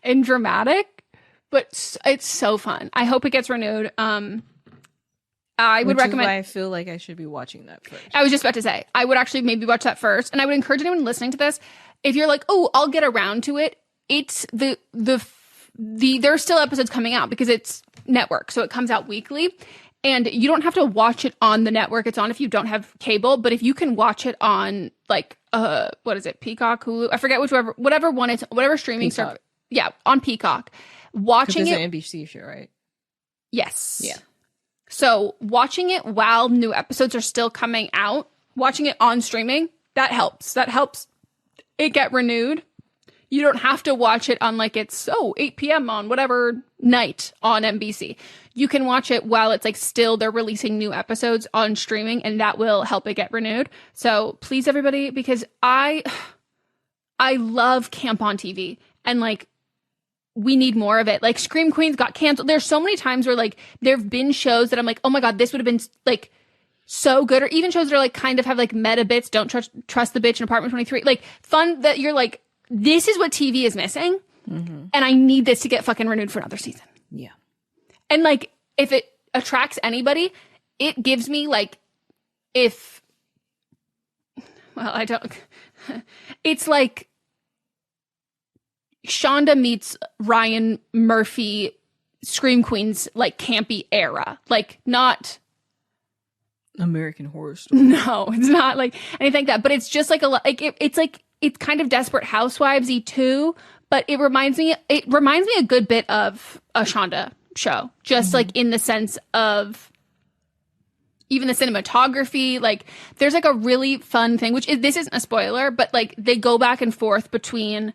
and dramatic, but it's so fun. I hope it gets renewed. I would recommend. Is why I feel like I should be watching that first. I was just about to say, I would actually maybe watch that first, and I would encourage anyone listening to this, if you're like, oh, I'll get around to it. It's there are still episodes coming out because it's network, so it comes out weekly. And you don't have to watch it on the network it's on if you don't have cable. But if you can watch it on like what is it, Peacock, Hulu? I forget whatever one it's whatever streaming service. Yeah, on Peacock. Watching it, an NBC show, right? Yes. Yeah. So watching it while new episodes are still coming out, watching it on streaming, that helps. That helps it get renewed. You don't have to watch it on like it's 8 p.m. on whatever night on NBC. You can watch it while it's like still they're releasing new episodes on streaming, and that will help it get renewed. So please, everybody, because I love camp on TV, and like we need more of it. Like Scream Queens got canceled. There's so many times where like there have been shows that I'm like, oh my God, this would have been like so good. Or even shows that are like kind of have like meta bits. Don't trust the bitch in Apartment 23. Like fun that you're like, this is what TV is missing. Mm-hmm. And I need this to get fucking renewed for another season. Yeah. And like, if it attracts anybody, it gives me like, it's like Shonda meets Ryan Murphy, Scream Queens, like campy era. Like not American Horror Story. No, it's not like anything like that. But it's just like it's kind of Desperate Housewives-y too. But it reminds me a good bit of a Shonda show, just like in the sense of even the cinematography. Like there's like a really fun thing, this isn't a spoiler, but like they go back and forth between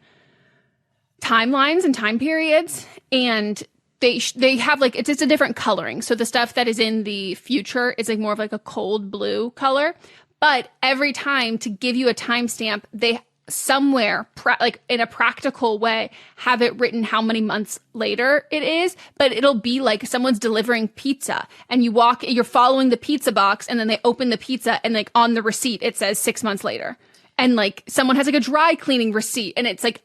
timelines and time periods, and they have like it's a different coloring. So the stuff that is in the future is like more of like a cold blue color, but every time to give you a timestamp, they somewhere like in a practical way have it written how many months later it is, but it'll be like someone's delivering pizza and you're following the pizza box, and then they open the pizza and like on the receipt it says 6 months later, and like someone has like a dry cleaning receipt and it's like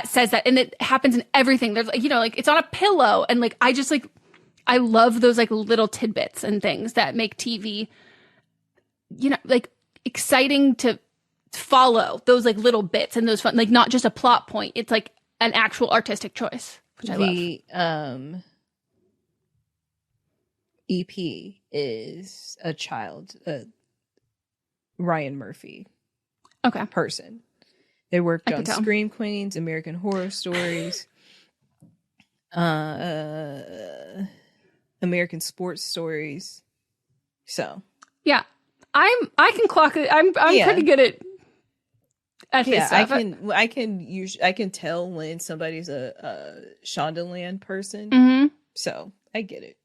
says that, and it happens in everything. There's like, you know, like it's on a pillow, and like I love those like little tidbits and things that make TV, you know, like exciting to follow, those like little bits and those fun, like not just a plot point. It's like an actual artistic choice, which I love. EP is a child, Ryan Murphy person. They worked on Scream Queens, American Horror Stories, American Sports Stories. So yeah, I can clock it. I'm pretty good at this stuff. I can tell when somebody's a Shondaland person. So I get it.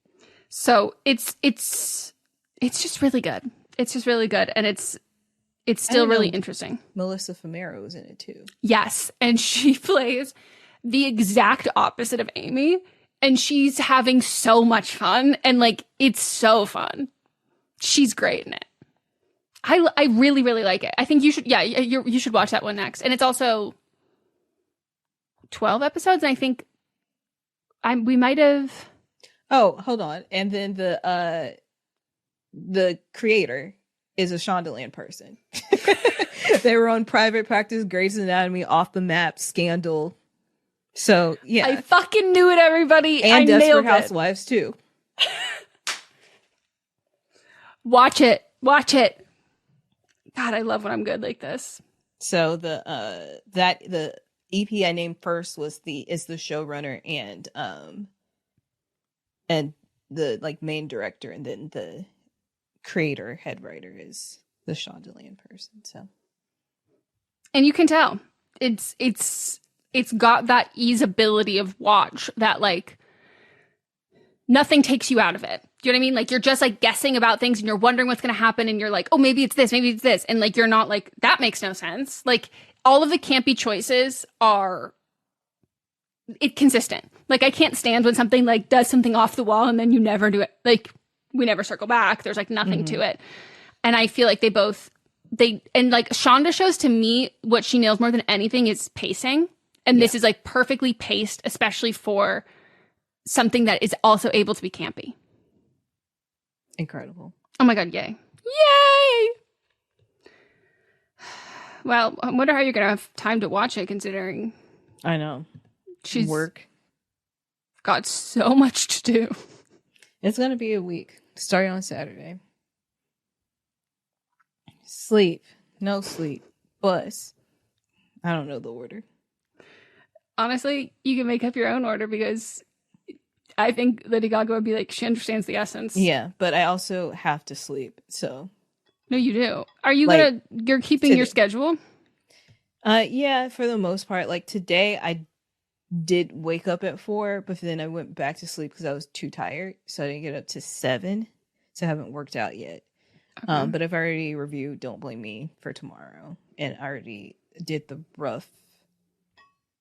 So it's just really good. It's just really good, and it's still really interesting. Melisa Fumero is in it too. Yes, and she plays the exact opposite of Amy, and she's having so much fun, and like it's so fun. She's great in it. I really, really like it. I think you should. Yeah, you should watch that one next. And it's also 12 episodes. And I think we might have. Oh, hold on. And then the creator is a Shondaland person. They were on Private Practice, Grey's Anatomy, Off the Map, Scandal. So yeah, I fucking knew it, everybody. And I Desperate nailed Housewives too. Watch it. God, I love when I'm good like this. So the EP I named first is the showrunner and the like main director, and then the creator head writer is the Shondaland person. So, and you can tell it's got that easeability of watch that like nothing takes you out of it. Do you know what I mean? Like, you're just like guessing about things and you're wondering what's going to happen. And you're like, oh, maybe it's this, maybe it's this. And like, you're not like, that makes no sense. Like, all of the campy choices are consistent. Like, I can't stand when something like does something off the wall and then you never do it. Like, we never circle back. There's like nothing to it. And I feel like and like Shonda shows to me what she nails more than anything is pacing. And this is like perfectly paced, especially for something that is also able to be campy. Incredible. Oh my God, yay. Yay! Well, I wonder how you're going to have time to watch it, considering... I know. She's work. Got so much to do. It's going to be a week. Starting on Saturday. Sleep. No sleep. Bus. I don't know the order. Honestly, you can make up your own order because... I think Lady Gaga would be like, she understands the essence. Yeah, but I also have to sleep, so. No, you do. Are you like, you're keeping your schedule? Yeah, for the most part. Like today, I did wake up at 4, but then I went back to sleep because I was too tired. So I didn't get up to 7. So I haven't worked out yet. Okay. But I've already reviewed Don't Blame Me for tomorrow. And I already did the rough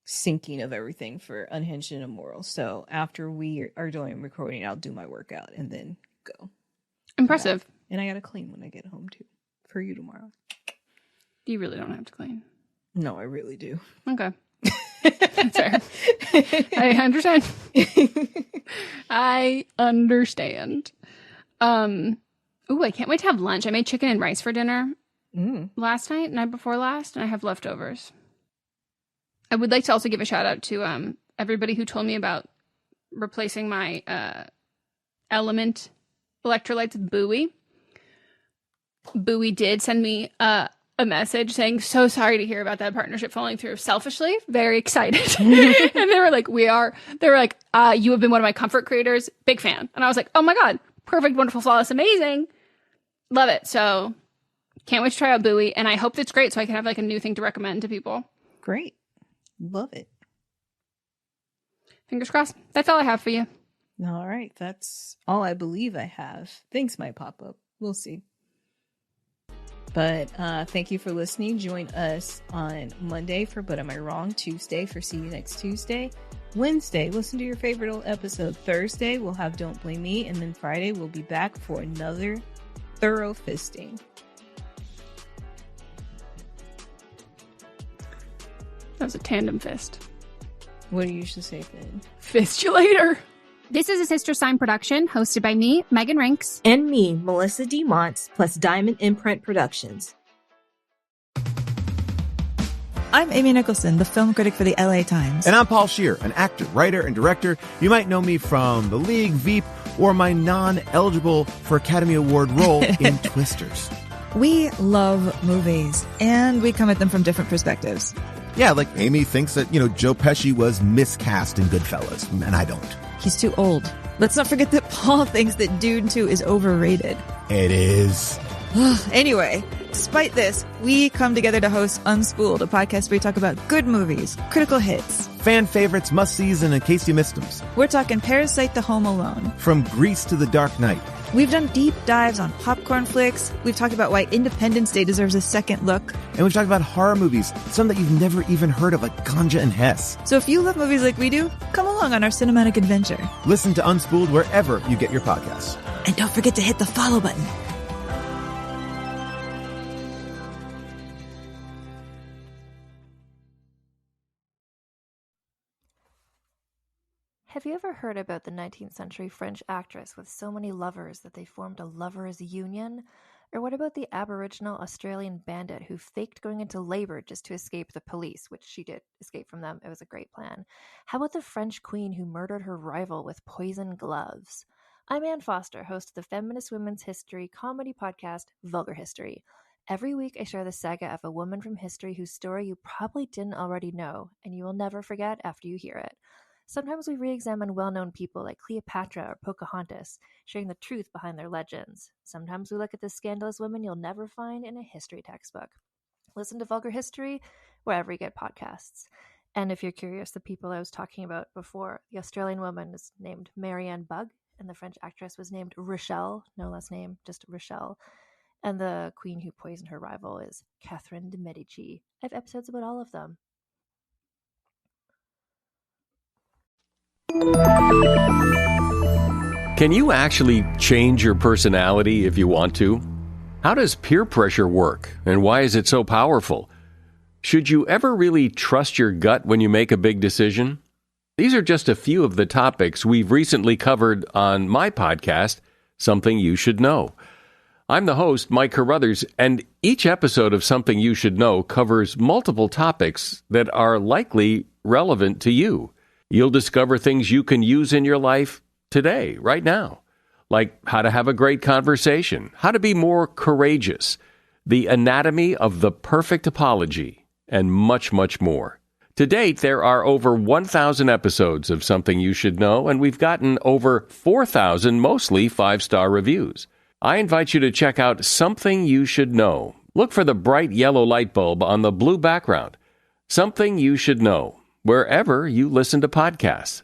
syncing of everything for Unhinged and Immoral. So after we are doing recording, I'll do my workout and then go. Impressive. And I gotta clean when I get home too for you tomorrow. You really don't have to clean. No, I really do. Okay. That's fair. I understand. I understand. Ooh, I can't wait to have lunch. I made chicken and rice for dinner last night before last, and I have leftovers. I would like to also give a shout out to everybody who told me about replacing my Element electrolytes with Buoy. Buoy did send me a message saying, so sorry to hear about that partnership falling through. Selfishly, very excited. And they were like, you have been one of my comfort creators. Big fan. And I was like, oh my God, perfect, wonderful, flawless, amazing. Love it. So can't wait to try out Buoy. And I hope that's great so I can have like a new thing to recommend to people. Great. Love it. Fingers crossed. That's all I have for you. All right. That's all I believe I have. Things might pop up. We'll see. But thank you for listening. Join us on Monday for But Am I Wrong? Tuesday for See You Next Tuesday. Wednesday, listen to your favorite old episode. Thursday, we'll have Don't Blame Me. And then Friday, we'll be back for another thorough fisting. That was a tandem fist. What do you usually say then? Fist you later. This is a Sister Sign production hosted by me, Megan Rinks. And me, Melissa D. Montz, plus Diamond Imprint Productions. I'm Amy Nicholson, the film critic for the LA Times. And I'm Paul Scheer, an actor, writer, and director. You might know me from The League, Veep, or my non-eligible for Academy Award role in Twisters. We love movies, and we come at them from different perspectives. Yeah, like Amy thinks that, Joe Pesci was miscast in Goodfellas, and I don't. He's too old. Let's not forget that Paul thinks that Dune 2 is overrated. It is. Anyway, despite this, we come together to host Unspooled, a podcast where we talk about good movies, critical hits, fan favorites, must-sees, and in case you missed them. We're talking Parasite to Home Alone. From Grease to The Dark Knight. We've done deep dives on popcorn flicks. We've talked about why Independence Day deserves a second look. And we've talked about horror movies, some that you've never even heard of, like Ganja and Hess. So if you love movies like we do, come along on our cinematic adventure. Listen to Unspooled wherever you get your podcasts. And don't forget to hit the follow button. Have you ever heard about the 19th century French actress with so many lovers that they formed a lovers' union? Or what about the Aboriginal Australian bandit who faked going into labor just to escape the police, which she did escape from them. It was a great plan. How about the French queen who murdered her rival with poison gloves? I'm Ann Foster, host of the feminist women's history comedy podcast, Vulgar History. Every week I share the saga of a woman from history whose story you probably didn't already know, and you will never forget after you hear it. Sometimes we re-examine well-known people like Cleopatra or Pocahontas, sharing the truth behind their legends. Sometimes we look at the scandalous women you'll never find in a history textbook. Listen to Vulgar History wherever you get podcasts. And if you're curious, the people I was talking about before, the Australian woman is named Marianne Bugg, and the French actress was named Rochelle, no last name, just Rochelle. And the queen who poisoned her rival is Catherine de Medici. I have episodes about all of them. Can you actually change your personality if you want to? How does peer pressure work, and why is it so powerful? Should you ever really trust your gut when you make a big decision? These are just a few of the topics we've recently covered on my podcast, Something You Should Know. I'm the host, Mike Carruthers, and each episode of Something You Should Know covers multiple topics that are likely relevant to you. You'll discover things you can use in your life today, right now, like how to have a great conversation, how to be more courageous, the anatomy of the perfect apology, and much, much more. To date, there are over 1,000 episodes of Something You Should Know, and we've gotten over 4,000 mostly 5-star reviews. I invite you to check out Something You Should Know. Look for the bright yellow light bulb on the blue background. Something You Should Know, wherever you listen to podcasts.